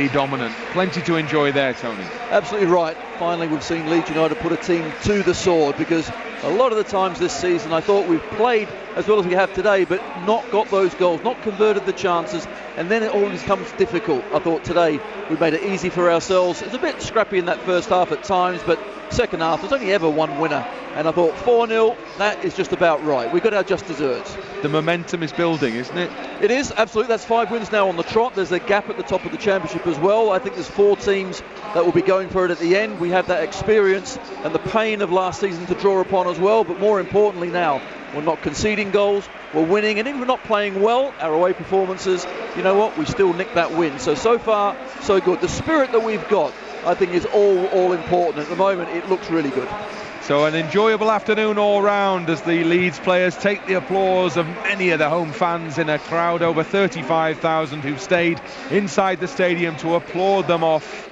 dominant. Plenty to enjoy there, Tony. Absolutely right. Finally, we've seen Leeds United put a team to the sword, because a lot of the times this season I thought we've played as well as we have today, but not got those goals, not converted the chances, and then it all becomes difficult. I thought today we made it easy for ourselves. It was a bit scrappy in that first half at times, but second half there's only ever one winner, and I thought 4-0, that is just about right. We got our just desserts. The momentum is building, isn't it? It is, absolutely. That's 5 wins now on the trot. There's a gap at the top of the championship as well. I think there's 4 teams that will be going for it at the end. We have that experience and the pain of last season to draw upon as well, but more importantly now, we're not conceding goals, we're winning, and even if we're not playing well, our away performances, you know what, we still nick that win. So far, so good. The spirit that we've got, I think, is all important. At the moment, it looks really good. So an enjoyable afternoon all round as the Leeds players take the applause of many of the home fans in a crowd over 35,000 who stayed inside the stadium to applaud them off.